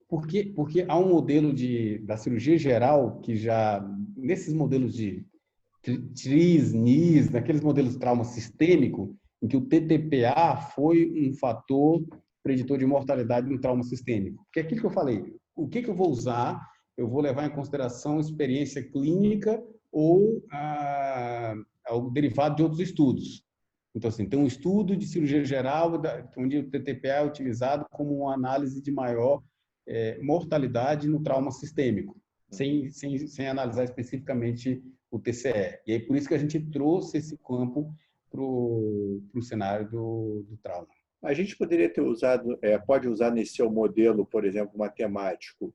Porque há um modelo da cirurgia geral que já, nesses modelos de TRIS, NIS, naqueles modelos de trauma sistêmico, em que o TTPA foi um fator preditor de mortalidade no trauma sistêmico. Porque é aquilo que eu falei, o que eu vou usar? Eu vou levar em consideração experiência clínica ou o derivado de outros estudos. Então, assim, tem um estudo de cirurgia geral onde o TTPA é utilizado como uma análise de maior mortalidade no trauma sistêmico, sem analisar especificamente o TCE. E aí, por isso que a gente trouxe esse campo para o cenário do trauma. A gente poderia ter usado, pode usar nesse seu modelo, por exemplo, matemático,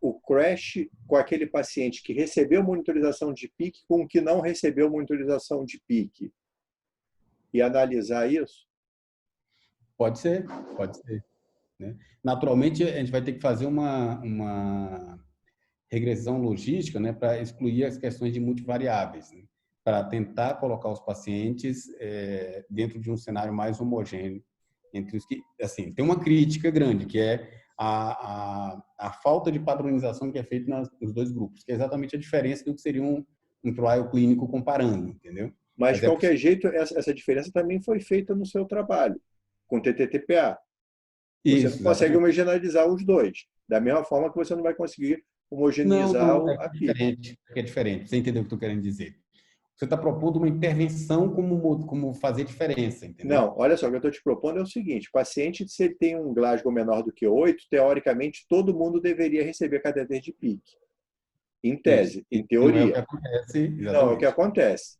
o CRASH com aquele paciente que recebeu monitorização de PIC com o que não recebeu monitorização de PIC e analisar isso? Pode ser. Né? Naturalmente, a gente vai ter que fazer uma regressão logística, né, para excluir as questões de multivariáveis, né, para tentar colocar os pacientes dentro de um cenário mais homogêneo entre os que, assim, tem uma crítica grande, que é a falta de padronização que é feita nos dois grupos, que é exatamente a diferença do que seria um trial clínico comparando, entendeu? Mas de qualquer jeito, essa diferença também foi feita no seu trabalho, com TTPA. Você não consegue homogeneizar os dois, da mesma forma que você não vai conseguir homogeneizar a PIC. É diferente. Você entendeu o que eu estou querendo dizer? Você está propondo uma intervenção como fazer diferença, entendeu? Não, olha só, o que eu estou te propondo é o seguinte: paciente, se ele tem um Glasgow menor do que 8, teoricamente, todo mundo deveria receber catéter de PIC. Em tese, em teoria. Não é o que acontece, exatamente. Não, é o que acontece.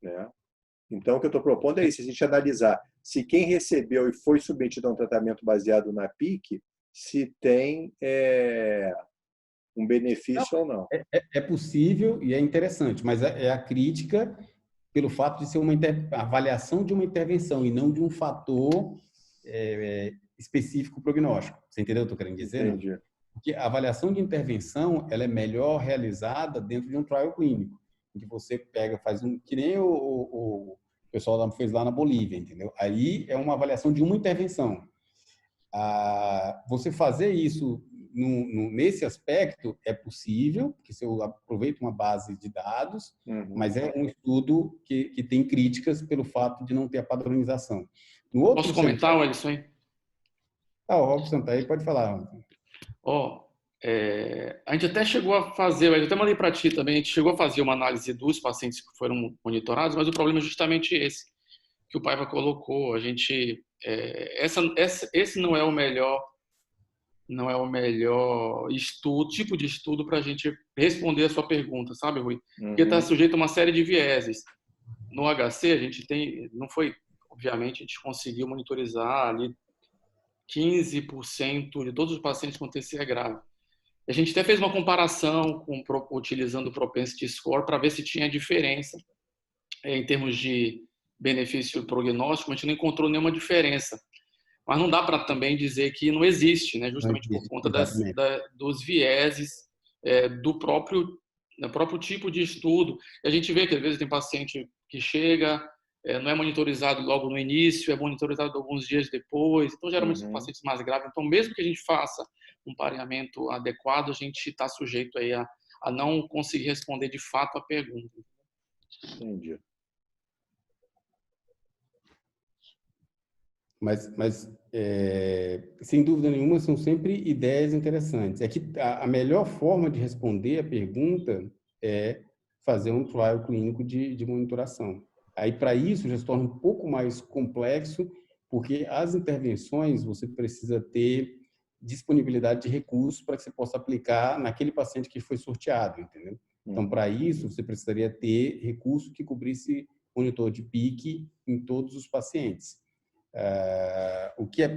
Né? Então, o que eu estou propondo é isso: a gente analisar se quem recebeu e foi submetido a um tratamento baseado na PIC, se tem um benefício ou não. É possível e é interessante, mas é a crítica pelo fato de ser uma avaliação de uma intervenção e não de um fator específico prognóstico. Você entendeu o que eu estou querendo dizer? Entendi. Não? Porque a avaliação de intervenção ela é melhor realizada dentro de um trial clínico, em que você faz que nem o pessoal fez lá na Bolívia, entendeu? Aí é uma avaliação de uma intervenção. Você fazer isso nesse aspecto é possível, porque você aproveita uma base de dados, mas é um estudo que tem críticas pelo fato de não ter a padronização. Posso comentar, Ellison, aí? O Robson tá aí, pode falar. A gente até chegou a fazer, eu até mandei para ti também, a gente chegou a fazer uma análise dos pacientes que foram monitorados, mas o problema é justamente esse, que o Paiva colocou. A gente, esse não é o melhor tipo de estudo para a gente responder a sua pergunta, sabe, Rui? Porque está sujeito a uma série de vieses. No HC, a gente obviamente, a gente conseguiu monitorizar ali 15% de todos os pacientes com TCE grave. A gente até fez uma comparação utilizando o Propensity Score para ver se tinha diferença em termos de benefício prognóstico. A gente não encontrou nenhuma diferença. Mas não dá para também dizer que não existe, né? Justamente por conta dos vieses do próprio tipo de estudo. E a gente vê que às vezes tem paciente que chega, não é monitorizado logo no início, é monitorizado alguns dias depois. Então, geralmente são pacientes mais graves. Então, mesmo que a gente faça um pareamento adequado, a gente está sujeito aí a não conseguir responder de fato a pergunta. Entendi. Mas sem dúvida nenhuma, são sempre ideias interessantes. É que a melhor forma de responder a pergunta é fazer um trial clínico de monitoração. Aí, para isso, já se torna um pouco mais complexo, porque as intervenções você precisa ter disponibilidade de recursos para que você possa aplicar naquele paciente que foi sorteado, entendeu? Então, para isso, você precisaria ter recurso que cobrisse monitor de PIC em todos os pacientes.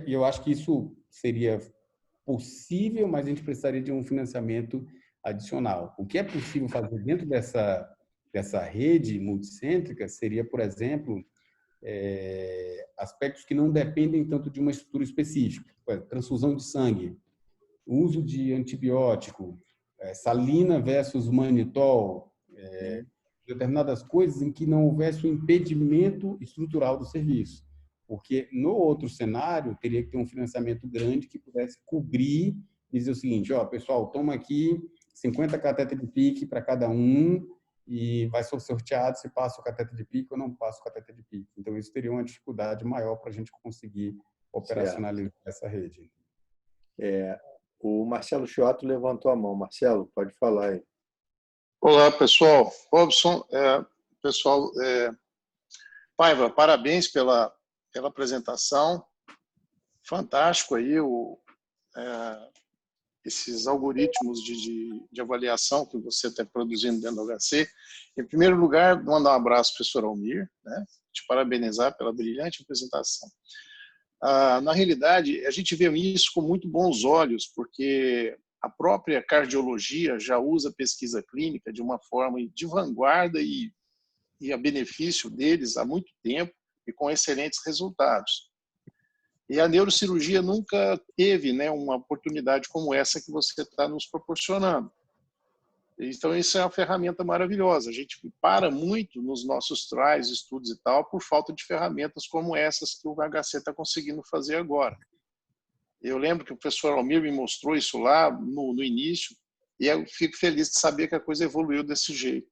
Eu acho que isso seria possível, mas a gente precisaria de um financiamento adicional. O que é possível fazer dentro dessa rede multicêntrica seria, por exemplo, aspectos que não dependem tanto de uma estrutura específica, transfusão de sangue, uso de antibiótico, salina versus manitol, determinadas coisas em que não houvesse um impedimento estrutural do serviço. Porque no outro cenário, teria que ter um financiamento grande que pudesse cobrir e dizer o seguinte: pessoal, toma aqui 50 catéteres de PIC para cada um e vai ser sorteado se passa o catéter de PIC ou não passa o catéter de PIC. Então, isso teria uma dificuldade maior para a gente conseguir operacionalizar essa rede. O Marcelo Chioto levantou a mão. Marcelo, pode falar aí. Olá, pessoal. Robson, pessoal, Paiva, parabéns pela apresentação. Fantástico aí esses algoritmos de avaliação que você está produzindo dentro do HC. Em primeiro lugar, mandar um abraço ao professor Almir, né? Te parabenizar pela brilhante apresentação. Na realidade, a gente vê isso com muito bons olhos, porque a própria cardiologia já usa pesquisa clínica de uma forma de vanguarda e a benefício deles há muito tempo e com excelentes resultados. E a neurocirurgia nunca teve, né, uma oportunidade como essa que você está nos proporcionando. Então, isso é uma ferramenta maravilhosa. A gente para muito nos nossos trials, estudos e tal, por falta de ferramentas como essas que o HC está conseguindo fazer agora. Eu lembro que o professor Almir me mostrou isso lá no início, e eu fico feliz de saber que a coisa evoluiu desse jeito.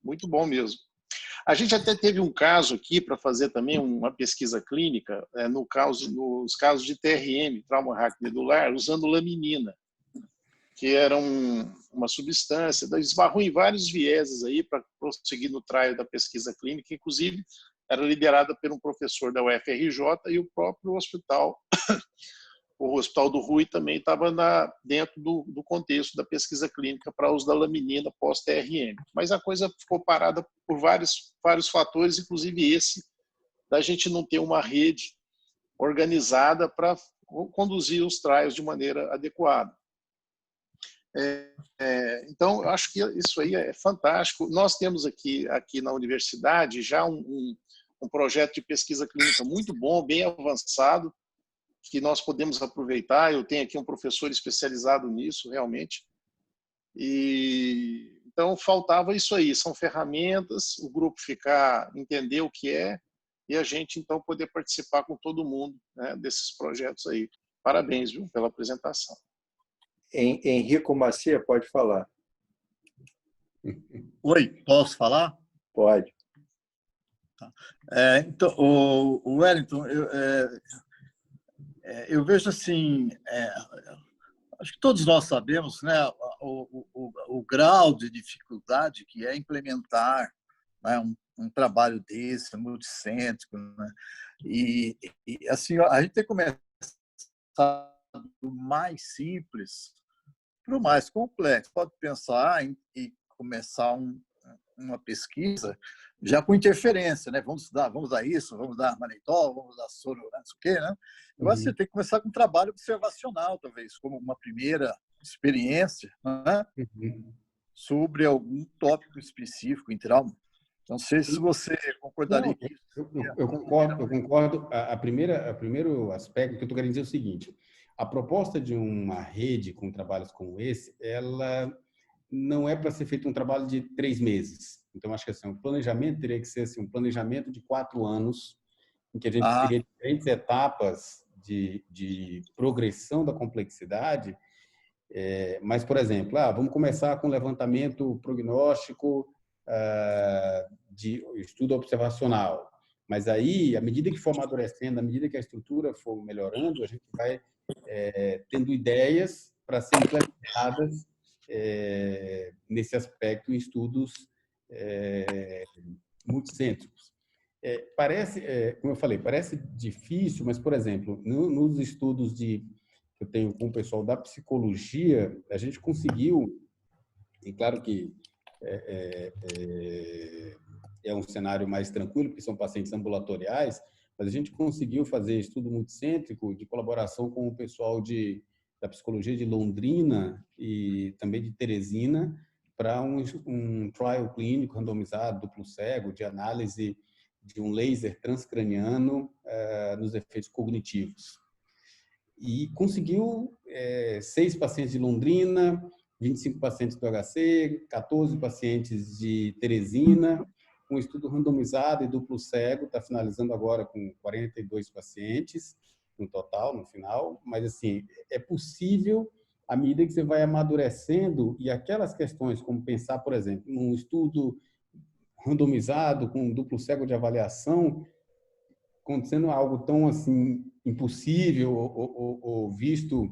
Muito bom mesmo. A gente até teve um caso aqui para fazer também uma pesquisa clínica nos casos de TRM, trauma raquimedular, usando laminina. que era uma substância, esbarrou em vários vieses aí para prosseguir no trial da pesquisa clínica, inclusive era liderada por um professor da UFRJ e o próprio hospital, o Hospital do Rui também estava dentro do contexto da pesquisa clínica para uso da laminina pós-TRM. Mas a coisa ficou parada por vários fatores, inclusive esse da gente não ter uma rede organizada para conduzir os trials de maneira adequada. Então, eu acho que isso aí é fantástico. Nós temos aqui na universidade já um projeto de pesquisa clínica muito bom, bem avançado, que nós podemos aproveitar. Eu tenho aqui um professor especializado nisso, realmente. E então faltava isso aí, são ferramentas, o grupo entender o que é e a gente então poder participar com todo mundo, né, desses projetos aí. Parabéns, viu, pela apresentação. Henrico Macia, pode falar. Oi, posso falar? Pode. Então, o Wellington, eu vejo assim, acho que todos nós sabemos, né, o grau de dificuldade que é implementar, né, um trabalho desse, multicêntrico, né? E assim, a gente tem que começar do mais simples para o mais complexo. Pode pensar em começar uma pesquisa já com interferência, né? Vamos dar isso, vamos dar mannitol, vamos dar soro, não sei o quê, né? Agora você tem que começar com um trabalho observacional, talvez, como uma primeira experiência, né? Sobre algum tópico específico em trauma. Não sei se você concordaria com isso. Eu concordo. O primeiro aspecto que eu estou querendo dizer é o seguinte: a proposta de uma rede com trabalhos como esse, ela não é para ser feito um trabalho de 3 meses. Então, acho que assim, o planejamento teria que ser assim, um planejamento de 4 anos, em que a gente teria diferentes etapas de progressão da complexidade. Mas, por exemplo, vamos começar com levantamento prognóstico de estudo observacional. Mas aí, à medida que for amadurecendo, à medida que a estrutura for melhorando, a gente vai tendo ideias para serem implementadas nesse aspecto em estudos multicêntricos. Parece, como eu falei, parece difícil, mas, por exemplo, nos estudos que eu tenho com o pessoal da psicologia, a gente conseguiu, e claro que é um cenário mais tranquilo, porque são pacientes ambulatoriais, mas a gente conseguiu fazer estudo multicêntrico de colaboração com o pessoal da psicologia de Londrina e também de Teresina, para um trial clínico randomizado, duplo cego, de análise de um laser transcraniano nos efeitos cognitivos. E conseguiu 6 pacientes de Londrina, 25 pacientes do HC, 14 pacientes de Teresina, um estudo randomizado e duplo cego, está finalizando agora com 42 pacientes no total, no final, mas assim, é possível à medida que você vai amadurecendo e aquelas questões como pensar, por exemplo, num estudo randomizado com duplo cego de avaliação, acontecendo algo tão assim impossível ou visto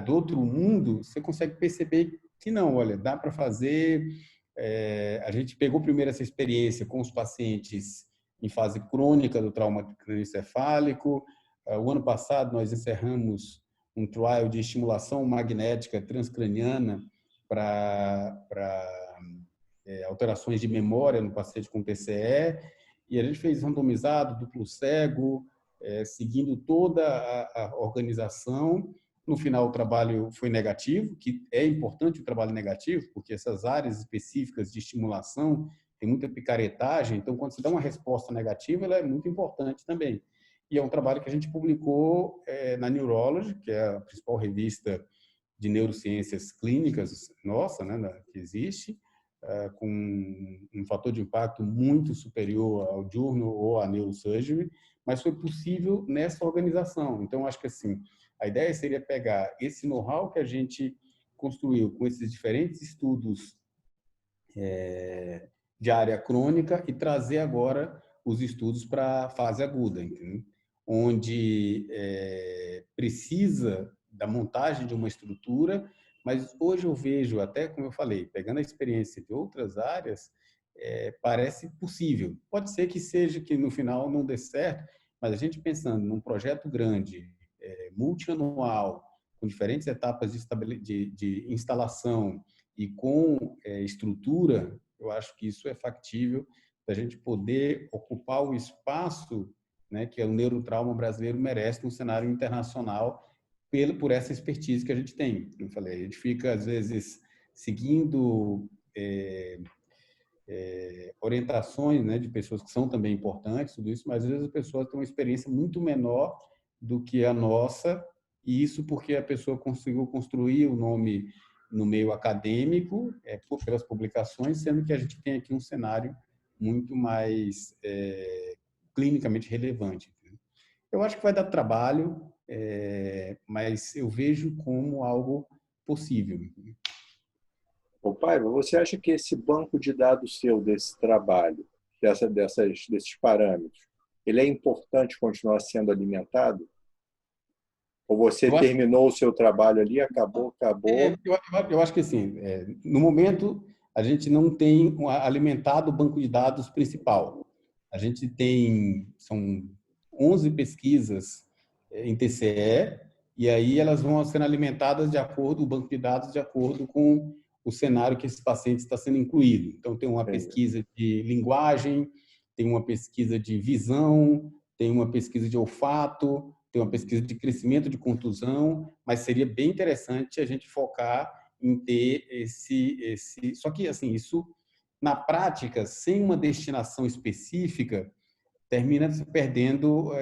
do outro mundo, você consegue perceber que não, olha, dá para fazer. A gente pegou primeiro essa experiência com os pacientes em fase crônica do trauma crânioencefálico. O ano passado nós encerramos um trial de estimulação magnética transcraniana para alterações de memória no paciente com TCE, e a gente fez randomizado, duplo cego, seguindo toda a organização. No final, o trabalho foi negativo, que é importante o trabalho negativo, porque essas áreas específicas de estimulação tem muita picaretagem, então, quando se dá uma resposta negativa, ela é muito importante também. E é um trabalho que a gente publicou na Neurology, que é a principal revista de neurociências clínicas nossa, né, que existe, com um fator de impacto muito superior ao Journal ou à Neurosurgery, mas foi possível nessa organização. Então, acho que assim, a ideia seria pegar esse know-how que a gente construiu com esses diferentes estudos de área crônica e trazer agora os estudos para a fase aguda, entendeu? Onde precisa da montagem de uma estrutura, mas hoje eu vejo, até como eu falei, pegando a experiência de outras áreas, parece possível. Pode ser que seja que no final não dê certo, mas a gente pensando num projeto grande, multianual, com diferentes etapas de instalação e com estrutura, eu acho que isso é factível da gente poder ocupar o espaço, né, que o neurotrauma brasileiro merece no cenário internacional por essa expertise que a gente tem. Como eu falei, a gente fica, às vezes, seguindo orientações, né, de pessoas que são também importantes, tudo isso, mas às vezes as pessoas têm uma experiência muito menor do que a nossa, e isso porque a pessoa conseguiu construir o nome no meio acadêmico, pelas publicações, sendo que a gente tem aqui um cenário muito mais clinicamente relevante. Eu acho que vai dar trabalho, mas eu vejo como algo possível. Ô, Paiva, você acha que esse banco de dados seu, desse trabalho, desses parâmetros, ele é importante continuar sendo alimentado? Ou você terminou o seu trabalho ali, acabou? Eu acho que assim, no momento, a gente não tem alimentado o banco de dados principal. A gente são 11 pesquisas em TCE, e aí elas vão sendo alimentadas o banco de dados de acordo com o cenário que esse paciente está sendo incluído. Então, tem uma pesquisa de linguagem, tem uma pesquisa de visão, tem uma pesquisa de olfato, tem uma pesquisa de crescimento de contusão, mas seria bem interessante a gente focar em ter esse... Só que, assim, isso, na prática, sem uma destinação específica, termina se perdendo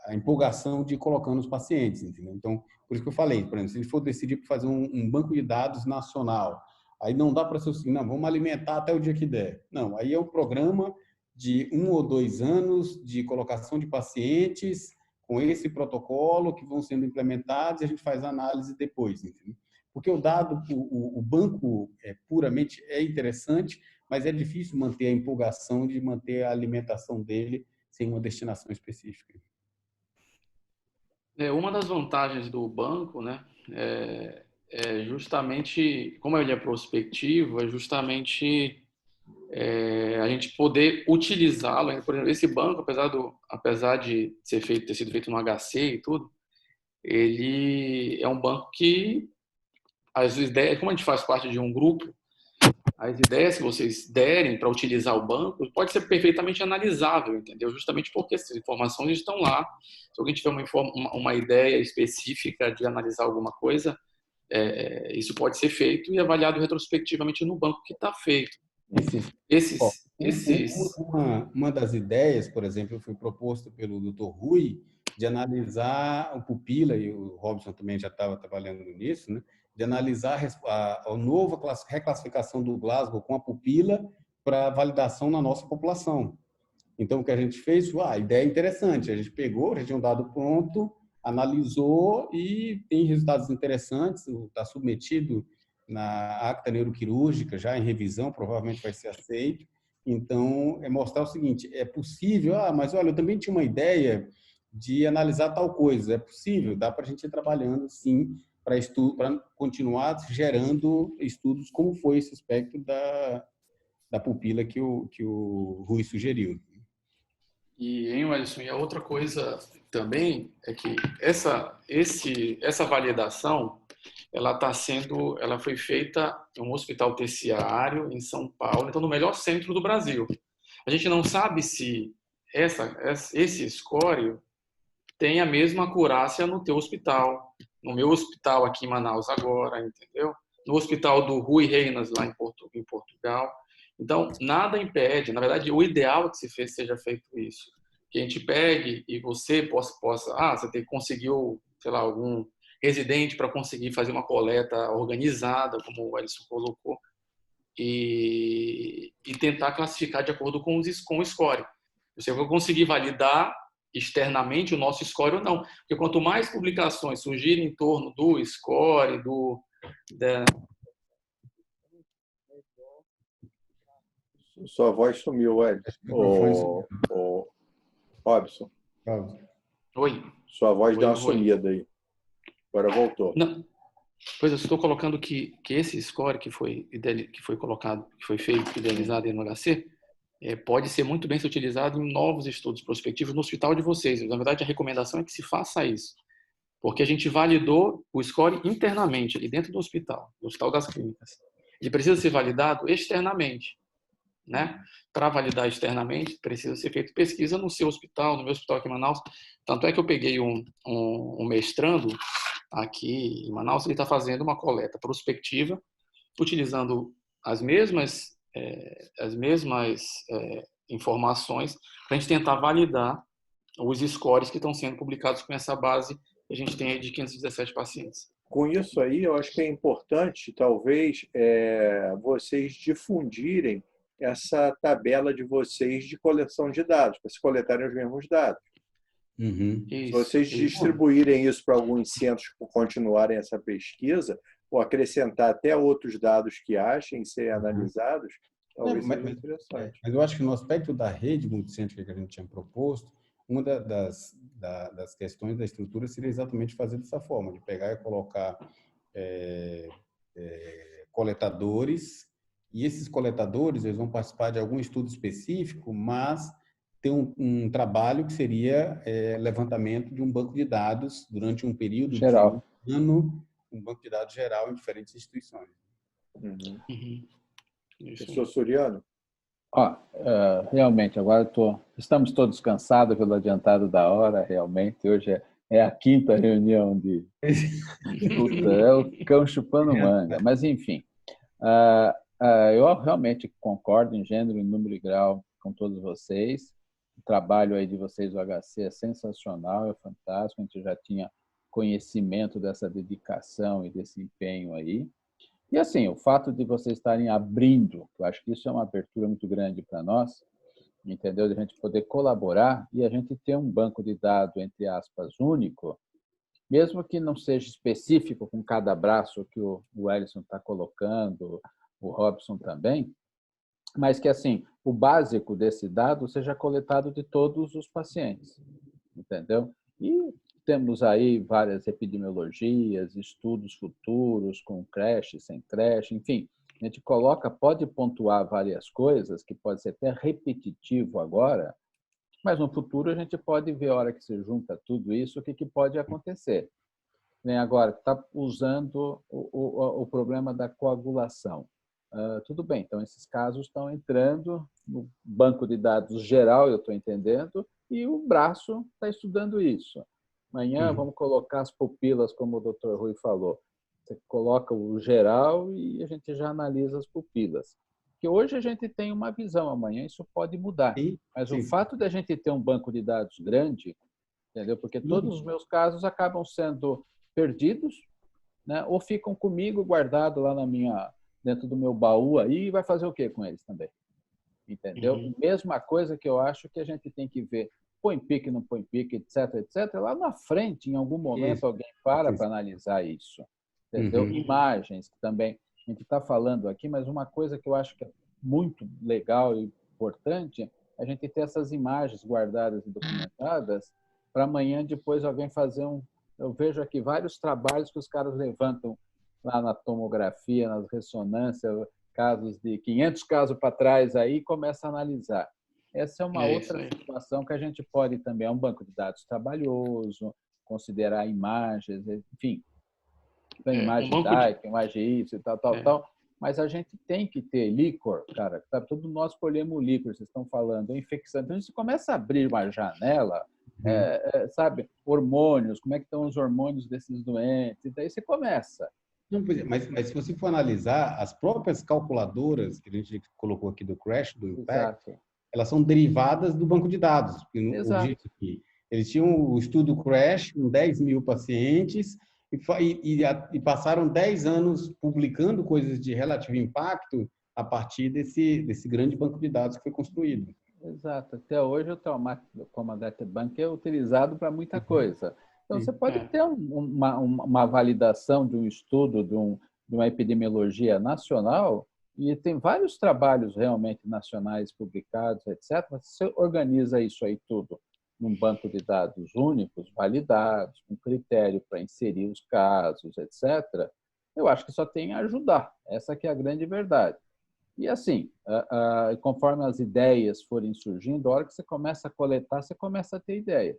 a empolgação de colocando os pacientes, entendeu? Então, por isso que eu falei, por exemplo, se ele for decidir fazer um banco de dados nacional, aí não dá para ser assim, não, vamos alimentar até o dia que der. Não, aí é um programa de 1 ou 2 anos de colocação de pacientes com esse protocolo que vão sendo implementados e a gente faz a análise depois, entendeu? Porque o banco puramente é interessante, mas é difícil manter a empolgação de manter a alimentação dele sem uma destinação específica. Uma das vantagens do banco, né, justamente, como ele é prospectivo, é justamente a gente poder utilizá-lo. Por exemplo, esse banco, apesar de ter sido feito no HC e tudo, ele é um banco que as ideias, como a gente faz parte de um grupo, as ideias que vocês derem para utilizar o banco pode ser perfeitamente analisável, entendeu? Justamente porque essas informações estão lá. Se alguém tiver uma ideia específica de analisar alguma coisa, isso pode ser feito e avaliado retrospectivamente no banco que está feito. Uma das ideias, por exemplo, foi proposta pelo Dr. Rui, de analisar o pupila, e o Robson também já estava trabalhando nisso, né? De analisar a nova reclassificação do Glasgow com a pupila para validação na nossa população. Então, o que a gente fez, a ideia é interessante, a gente pegou, já tinha um dado pronto, analisou e tem resultados interessantes, está submetido na acta neuroquirúrgica, já em revisão, provavelmente vai ser aceito. Então, é mostrar o seguinte, é possível, mas olha, eu também tinha uma ideia de analisar tal coisa, é possível, dá para a gente ir trabalhando, sim, para continuar gerando estudos, como foi esse aspecto da pupila que o Rui sugeriu. E, Wellington, e a outra coisa também é que essa validação ela foi feita em um hospital terciário em São Paulo, então no melhor centro do Brasil. A gente não sabe se esse score tem a mesma acurácia no teu hospital, no meu hospital aqui em Manaus agora, entendeu? No hospital do Rui Reinas lá em Portugal. Então, nada impede, na verdade, o ideal é que seja feito isso. Que a gente pegue e você você conseguiu, sei lá, algum residente para conseguir fazer uma coleta organizada, como o Ellison colocou, e tentar classificar de acordo com o score. Você vai conseguir validar externamente o nosso score ou não. Porque quanto mais publicações surgirem em torno do score, Sua voz sumiu, Robson. Oi. Sua voz deu uma sumida aí. Agora voltou. Não. Pois eu estou colocando que esse score que foi colocado, que foi feito, idealizado no HC, pode ser muito bem ser utilizado em novos estudos prospectivos no hospital de vocês. Na verdade, a recomendação é que se faça isso, porque a gente validou o score internamente, ali dentro do Hospital das Clínicas. Ele precisa ser validado externamente, né? Para validar externamente, precisa ser feita pesquisa no seu hospital, no meu hospital aqui em Manaus. Tanto é que eu peguei um mestrando aqui em Manaus, ele está fazendo uma coleta prospectiva, utilizando as mesmas informações para a gente tentar validar os scores que estão sendo publicados com essa base que a gente tem aí de 517 pacientes. Com isso aí, eu acho que é importante, talvez, vocês difundirem essa tabela de vocês de coleção de dados, para se coletarem os mesmos dados. Uhum. Se vocês distribuírem isso para alguns centros que continuarem essa pesquisa, ou acrescentar até outros dados que achem ser analisados, talvez seja interessante. Mas eu acho que no aspecto da rede multicêntrica que a gente tinha proposto, uma das questões da estrutura seria exatamente fazer dessa forma, de pegar e colocar coletadores, e esses coletadores eles vão participar de algum estudo específico, mas ter um trabalho que seria levantamento de um banco de dados durante um período geral. De um ano, um banco de dados geral em diferentes instituições. Professor Soriano? Realmente, agora estamos todos cansados pelo adiantado da hora, realmente. Hoje é a quinta reunião de... Puta, é o cão chupando manga. Mas, enfim, eu realmente concordo em gênero, em número e grau com todos vocês. O trabalho aí de vocês do HC é sensacional, é fantástico. A gente já tinha conhecimento dessa dedicação e desse empenho aí. E assim, o fato de vocês estarem abrindo, eu acho que isso é uma abertura muito grande para nós, entendeu? De a gente poder colaborar e a gente ter um banco de dados, entre aspas, único, mesmo que não seja específico com cada braço que o Ellison está colocando, o Robson também, mas que assim, o básico desse dado seja coletado de todos os pacientes, entendeu? E temos aí várias epidemiologias, estudos futuros com creche, sem creche, enfim, a gente pode pontuar várias coisas que pode ser até repetitivo agora, mas no futuro a gente pode ver a hora que se junta tudo isso, o que pode acontecer. Agora, está usando o problema da coagulação. Tudo bem, então esses casos estão entrando no banco de dados geral, eu estou entendendo, e o braço está estudando isso. Amanhã vamos colocar as pupilas, como o Dr. Rui falou. Você coloca o geral e a gente já analisa as pupilas. Porque hoje a gente tem uma visão, amanhã isso pode mudar. Mas o fato de a gente ter um banco de dados grande, entendeu? Porque todos os meus casos acabam sendo perdidos, né? Ou ficam comigo guardados lá dentro do meu baú aí, e vai fazer o quê com eles também? Entendeu? Mesma coisa que eu acho que a gente tem que ver. Põe pique, não põe pique, etc, etc. Lá na frente, em algum momento, alguém para analisar isso. Entendeu? Imagens, que também a gente está falando aqui, mas uma coisa que eu acho que é muito legal e importante é a gente ter essas imagens guardadas e documentadas para amanhã, depois, alguém fazer Eu vejo aqui vários trabalhos que os caras levantam lá na tomografia, nas ressonâncias, casos de 500 casos para trás aí, e começa a analisar. Essa é uma outra situação que a gente pode também, é um banco de dados trabalhoso, considerar imagens, enfim, imagem DICE, imagem isso e tal, mas a gente tem que ter líquor, cara, todo nós colhemos líquor, vocês estão falando, é infecção, então a gente começa a abrir uma janela, sabe, hormônios, como é que estão os hormônios desses doentes, e daí você começa. Não, mas se você for analisar, as próprias calculadoras que a gente colocou aqui do CRASH, do IMPACT, elas são derivadas do banco de dados. Eles tinham o estudo CRASH com 10 mil pacientes e passaram 10 anos publicando coisas de relativo impacto a partir desse grande banco de dados que foi construído. Exato. Até hoje o Comandante Bank é utilizado para muita coisa. Então, você pode ter uma validação de um estudo, de uma epidemiologia nacional, e tem vários trabalhos realmente nacionais publicados, etc. Você organiza isso aí tudo num banco de dados únicos, validados, com critério para inserir os casos, etc., eu acho que só tem a ajudar. Essa que é a grande verdade. E assim, conforme as ideias forem surgindo, a hora que você começa a coletar, você começa a ter ideia.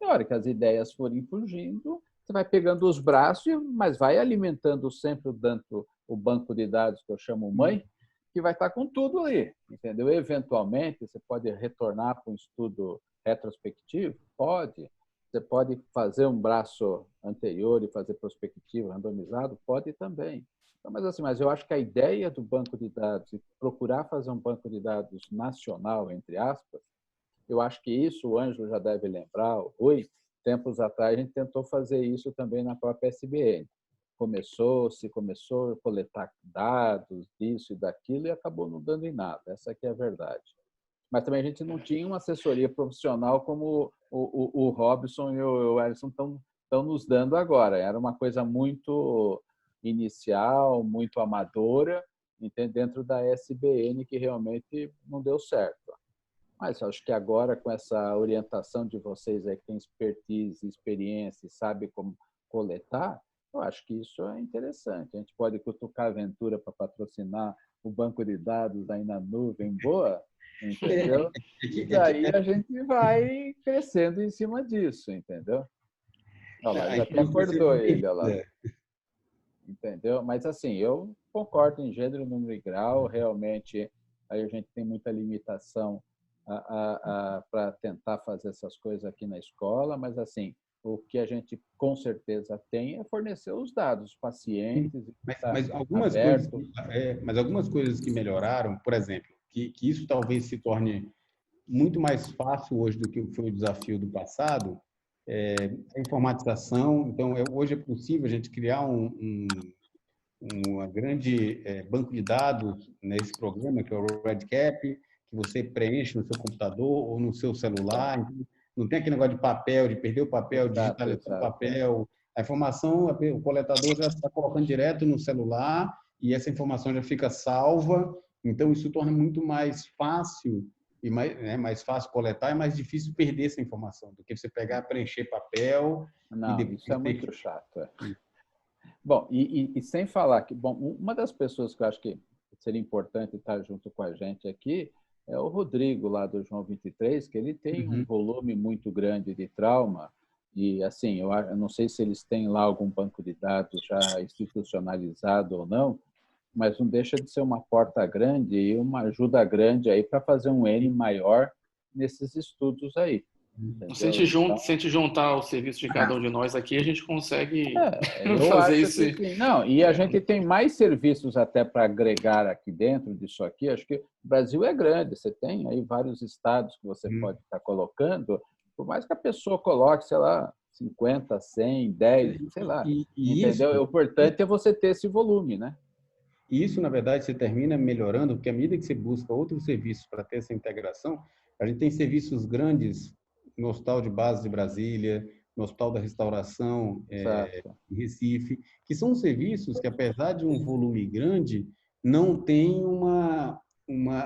Na hora que as ideias forem surgindo, você vai pegando os braços, mas vai alimentando sempre o banco de dados que eu chamo mãe, que vai estar com tudo ali, entendeu? Eventualmente, você pode retornar para um estudo retrospectivo? Pode. Você pode fazer um braço anterior e fazer prospectivo randomizado? Pode também. Então, mas eu acho que a ideia do banco de dados e procurar fazer um banco de dados nacional, entre aspas, eu acho que isso o Ângelo já deve lembrar, o Rui, tempos atrás a gente tentou fazer isso também na própria SBN. Começou a coletar dados disso e daquilo e acabou não dando em nada. Essa aqui é a verdade. Mas também a gente não tinha uma assessoria profissional como o Robson e o Ellison estão nos dando agora. Era uma coisa muito inicial, muito amadora, dentro da SBN, que realmente não deu certo. Mas acho que agora, com essa orientação de vocês aí, que tem expertise, experiência e sabe como coletar, eu acho que isso é interessante. A gente pode cutucar a Aventura para patrocinar o banco de dados aí na nuvem boa, entendeu? E daí a gente vai crescendo em cima disso, entendeu? Olha lá, já até acordou ele, olha lá. Entendeu? Mas assim, eu concordo em gênero, número e grau. Realmente, aí a gente tem muita limitação para tentar fazer essas coisas aqui na escola, mas assim, o que a gente com certeza tem é fornecer os dados, os pacientes. Mas algumas coisas que melhoraram, por exemplo, que isso talvez se torne muito mais fácil hoje do que foi o desafio do passado, a informatização. Então, hoje é possível a gente criar uma grande banco de dados nesse programa, que é o REDCap, que você preenche no seu computador ou no seu celular. Então, não tem aquele negócio de papel, de perder o papel, digitalizar o papel. A informação, o coletador já está colocando direto no celular e essa informação já fica salva. Então, isso torna muito mais fácil e mais fácil coletar, é mais difícil perder essa informação do que você pegar, preencher papel. Não, e depois isso é muito chato. Bom, e sem falar que, uma das pessoas que eu acho que seria importante estar junto com a gente aqui é o Rodrigo, lá do João 23, que ele tem um volume muito grande de trauma. E, assim, eu não sei se eles têm lá algum banco de dados já institucionalizado ou não, mas não deixa de ser uma porta grande e uma ajuda grande aí para fazer um N maior nesses estudos aí. Se a gente juntar o serviço de cada um de nós aqui, a gente consegue eu fazer acho isso. Que, não, e a gente tem mais serviços até para agregar aqui dentro disso aqui. Acho que o Brasil é grande, você tem aí vários estados que você pode estar colocando, por mais que a pessoa coloque, sei lá, 50, 100, 10, sei lá. Entendeu? O importante é você ter esse volume, né? E isso, na verdade, você termina melhorando, porque à medida que você busca outros serviços para ter essa integração, a gente tem serviços grandes no Hospital de Base de Brasília, no Hospital da Restauração em Recife, que são serviços que, apesar de um volume grande, não tem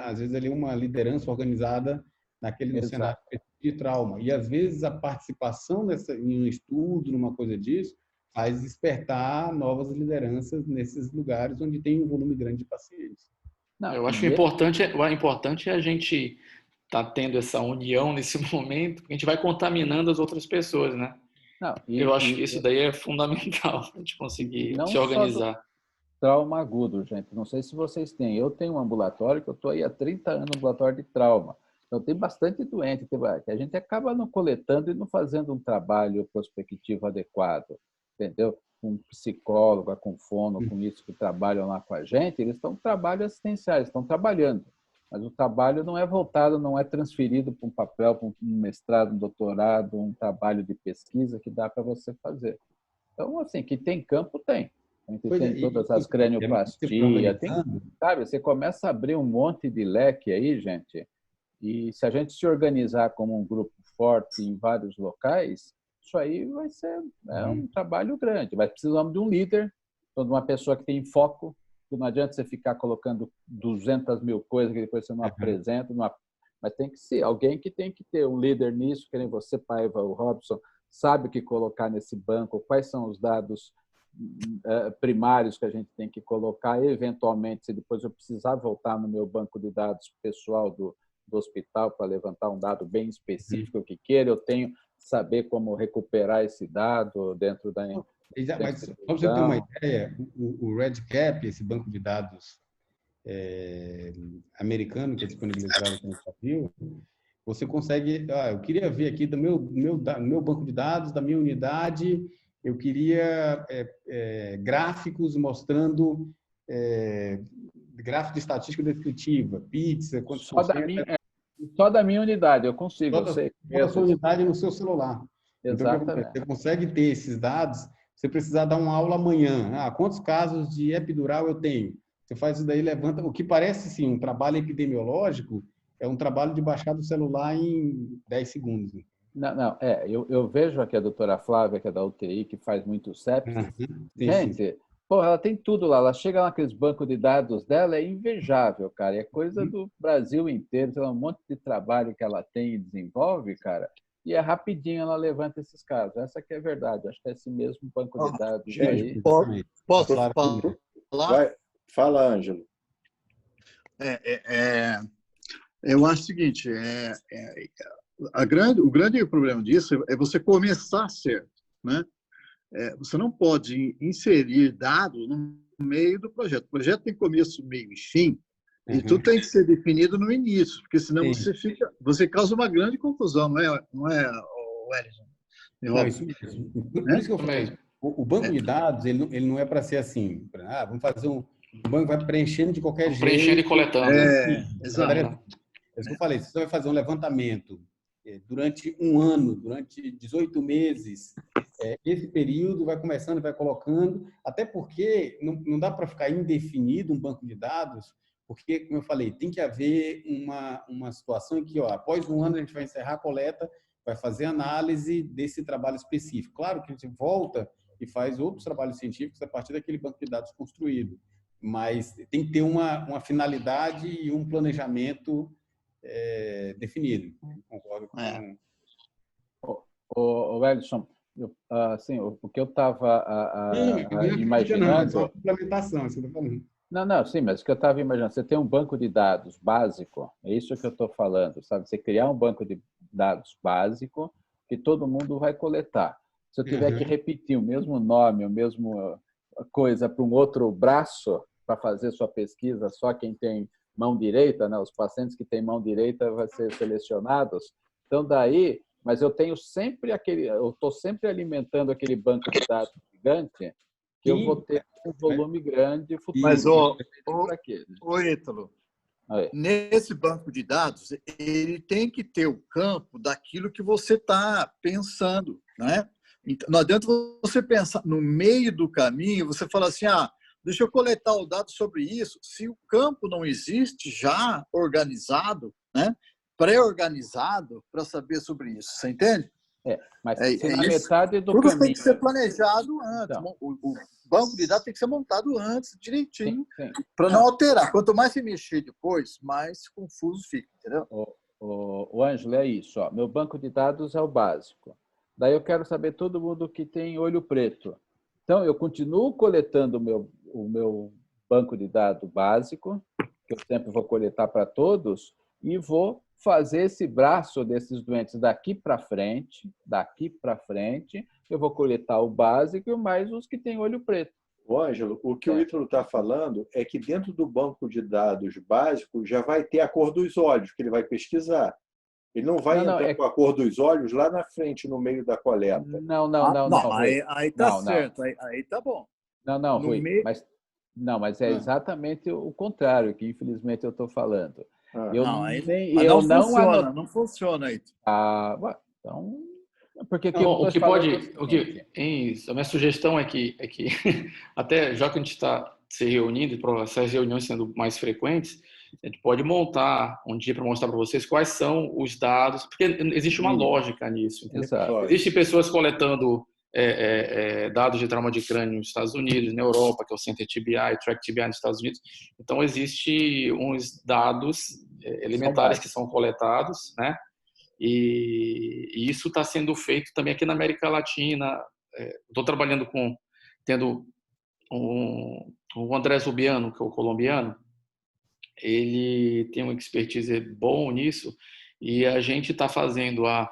às vezes ali uma liderança organizada naquele cenário de trauma. E às vezes a participação em um estudo, numa coisa disso, faz despertar novas lideranças nesses lugares onde tem um volume grande de pacientes. Não, eu acho que o importante é a gente tá tendo essa união nesse momento, porque a gente vai contaminando as outras pessoas, né? Não, eu acho que isso daí é fundamental, a gente conseguir se organizar. Trauma agudo, gente. Não sei se vocês têm. Eu tenho um ambulatório que eu estou aí há 30 anos no ambulatório de trauma. Então, tem bastante doente que a gente acaba não coletando e não fazendo um trabalho prospectivo adequado, entendeu? Com psicólogo, com fono, com isso que trabalham lá com a gente, eles estão em trabalho assistenciais, estão trabalhando. Mas o trabalho não é voltado, não é transferido para um papel, para um mestrado, um doutorado, um trabalho de pesquisa que dá para você fazer. Então, assim, que tem campo, tem. A gente tem todas as cranioplastias, sabe? Você começa a abrir um monte de leque aí, gente, e se a gente se organizar como um grupo forte em vários locais, isso aí vai ser um trabalho grande. Mas precisamos de um líder, de uma pessoa que tem foco, que não adianta você ficar colocando 200 mil coisas que depois você não apresenta, Mas tem que ser alguém que tem que ter um líder nisso, que nem você, Paiva, o Robson, sabe o que colocar nesse banco, quais são os dados primários que a gente tem que colocar, eventualmente, se depois eu precisar voltar no meu banco de dados pessoal do hospital para levantar um dado bem específico que queira, eu tenho que saber como recuperar esse dado dentro da... Mas, para você ter uma ideia, o REDCap, esse banco de dados americano que é disponibilizado aqui no Brasil, você consegue... eu queria ver aqui do meu banco de dados, da minha unidade, eu queria gráficos mostrando gráfico de estatística descritiva, pizza, quanto só da minha unidade, eu consigo. Toda a sua unidade no seu celular. Exatamente. Então, você consegue ter esses dados, você precisar dar uma aula amanhã. Quantos casos de epidural eu tenho? Você faz isso daí, levanta... O que parece, sim, um trabalho epidemiológico, é um trabalho de baixar do celular em 10 segundos. Não, eu vejo aqui a doutora Flávia, que é da UTI, que faz muito sepsis. Gente, pô, ela tem tudo lá. Ela chega naqueles bancos de dados dela, é invejável, cara. É coisa do Brasil inteiro. Tem um monte de trabalho que ela tem e desenvolve, cara. E é rapidinho ela levanta esses casos. Essa que é a verdade. Acho que é esse mesmo banco de dados aí. Posso falar? Fala, Ângelo. Eu acho o seguinte, o grande problema disso é você começar certo, né? Você não pode inserir dados no meio do projeto. O projeto tem começo, meio e fim, e tudo tem que ser definido no início, porque senão você causa uma grande confusão, não é Wellington? Não, isso mesmo. Por isso que eu falei, o banco de dados ele não é para ser assim, vamos fazer o banco vai preenchendo de qualquer jeito. Preenchendo e coletando. Exato. É isso que eu falei, se você vai fazer um levantamento durante um ano, durante 18 meses, esse período vai começando, vai colocando, até porque não dá para ficar indefinido um banco de dados, porque, como eu falei, tem que haver uma situação em que, após um ano, a gente vai encerrar a coleta, vai fazer análise desse trabalho específico. Claro que a gente volta e faz outros trabalhos científicos a partir daquele banco de dados construído, mas tem que ter uma finalidade e um planejamento definido. Concordo com... O Wellington, assim, o que eu estava imaginando... Só complementação, isso que eu estou falando. Não, sim, mas o que eu estava imaginando, você tem um banco de dados básico, é isso que eu estou falando, sabe? Você criar um banco de dados básico que todo mundo vai coletar. Se eu tiver que repetir o mesmo nome, a mesma coisa para um outro braço para fazer sua pesquisa, só quem tem mão direita, né? Os pacientes que têm mão direita vão ser selecionados. Então, daí, mas eu estou sempre alimentando aquele banco de dados gigante, que eu vou ter um volume grande futuro. Mas, Ítalo, nesse banco de dados, ele tem que ter o campo daquilo que você está pensando, né? Então, não adianta você pensar no meio do caminho, você fala assim, deixa eu coletar o dado sobre isso, se o campo não existe já organizado, né? Pré-organizado para saber sobre isso, você entende? Mas na metade do tudo caminho... tem que ser planejado antes. Então, o banco de dados tem que ser montado antes, direitinho, para não alterar. Quanto mais você mexer depois, mais confuso fica, entendeu? O Ângelo, é isso. Meu banco de dados é o básico. Daí eu quero saber todo mundo que tem olho preto. Então, eu continuo coletando o meu banco de dados básico, que eu sempre vou coletar para todos, e vou fazer esse braço desses doentes daqui para frente, eu vou coletar o básico e mais os que têm olho preto. O Ângelo, o que o Ítalo está falando é que dentro do banco de dados básico já vai ter a cor dos olhos, que ele vai pesquisar. Ele não vai entrar com a cor dos olhos lá na frente, no meio da coleta. Não. Aí tá certo, aí tá bom. Não, Rui, mas é exatamente o contrário que, infelizmente, eu estou falando. Não funciona aí. Então, porque a minha sugestão é que até já que a gente está se reunindo, essas reuniões sendo mais frequentes, a gente pode montar um dia para mostrar para vocês quais são os dados, porque existe uma lógica nisso. Existem pessoas coletando dados de trauma de crânio nos Estados Unidos, na Europa, que é o Center TBI, Track TBI nos Estados Unidos. Então, existe uns dados elementares que são coletados, né? E isso está sendo feito também aqui na América Latina. Estou trabalhando tendo o André Zubiano, que é o colombiano. Ele tem uma expertise bom nisso, e a gente está fazendo a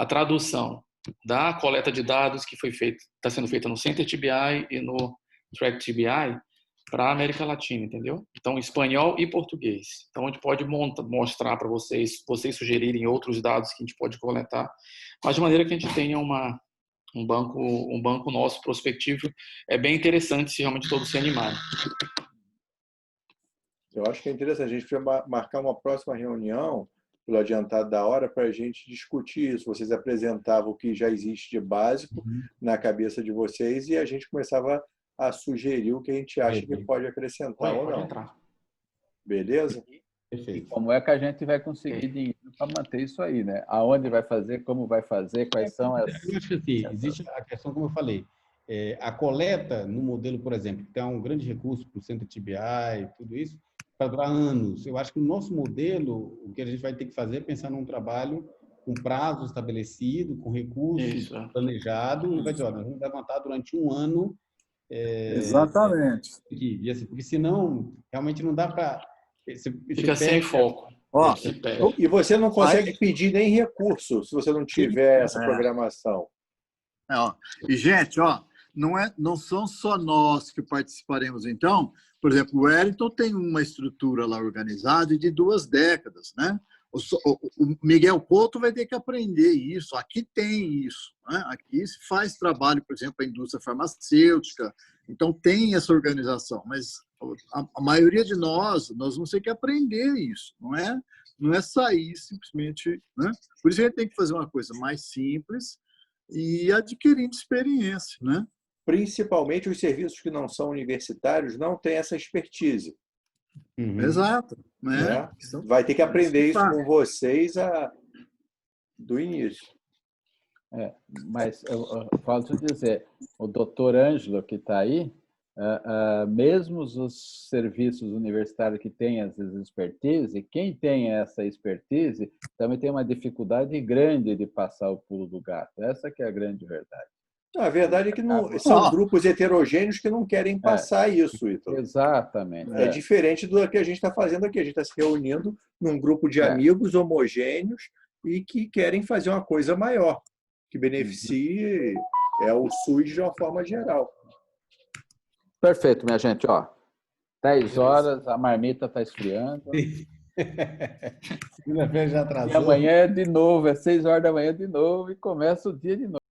tradução da coleta de dados que está sendo feita no Center TBI e no Track TBI para a América Latina, entendeu? Então, espanhol e português. Então, a gente pode mostrar para vocês sugerirem outros dados que a gente pode coletar, mas de maneira que a gente tenha um banco nosso prospectivo. É bem interessante se realmente todos se animarem. Eu acho que é interessante. A gente precisa marcar uma próxima reunião, pelo adiantado da hora, para a gente discutir isso. Vocês apresentavam o que já existe de básico na cabeça de vocês e a gente começava a sugerir o que a gente acha que pode acrescentar ou não. Entrar. Beleza? E como é que a gente vai conseguir dinheiro para manter isso aí, né? Aonde vai fazer, como vai fazer, quais são as... Eu acho que assim, existe a questão, como eu falei, a coleta no modelo, por exemplo, que tem um grande recurso para o Centro TBI, tudo isso, para durar anos. Eu acho que o nosso modelo, o que a gente vai ter que fazer é pensar num trabalho com prazo estabelecido, com recursos planejado, e vai dizer, nós vamos levantar durante um ano. Exatamente. E assim, porque senão, realmente não dá para... Fica sem foco. E você não consegue pedir nem recurso se você não tiver essa programação. E, gente, não são só nós que participaremos, então. Por exemplo, o Wellington tem uma estrutura lá organizada de 2 décadas, né? O Miguel Couto vai ter que aprender isso. Aqui tem isso, né? Aqui se faz trabalho, por exemplo, a indústria farmacêutica. Então, tem essa organização. Mas a maioria de nós vamos ter que aprender isso. Não é sair simplesmente... Né? Por isso a gente tem que fazer uma coisa mais simples e adquirindo experiência, né? Principalmente os serviços que não são universitários não têm essa expertise. Exato. Né? Vai ter que aprender isso com vocês do início. Mas eu falta dizer, o doutor Ângelo, que está aí, mesmo os serviços universitários que têm essa expertise, quem tem essa expertise também tem uma dificuldade grande de passar o pulo do gato. Essa que é a grande verdade. A verdade é que são grupos heterogêneos que não querem passar isso, Ítalo. Exatamente. É diferente do que a gente está fazendo aqui. A gente está se reunindo num grupo de amigos homogêneos e que querem fazer uma coisa maior, que beneficie o SUS de uma forma geral. Perfeito, minha gente. 10 horas, a marmita está esfriando. Segunda-feira já atrasou. E amanhã é de novo, 6 horas da manhã de novo, e começa o dia de novo.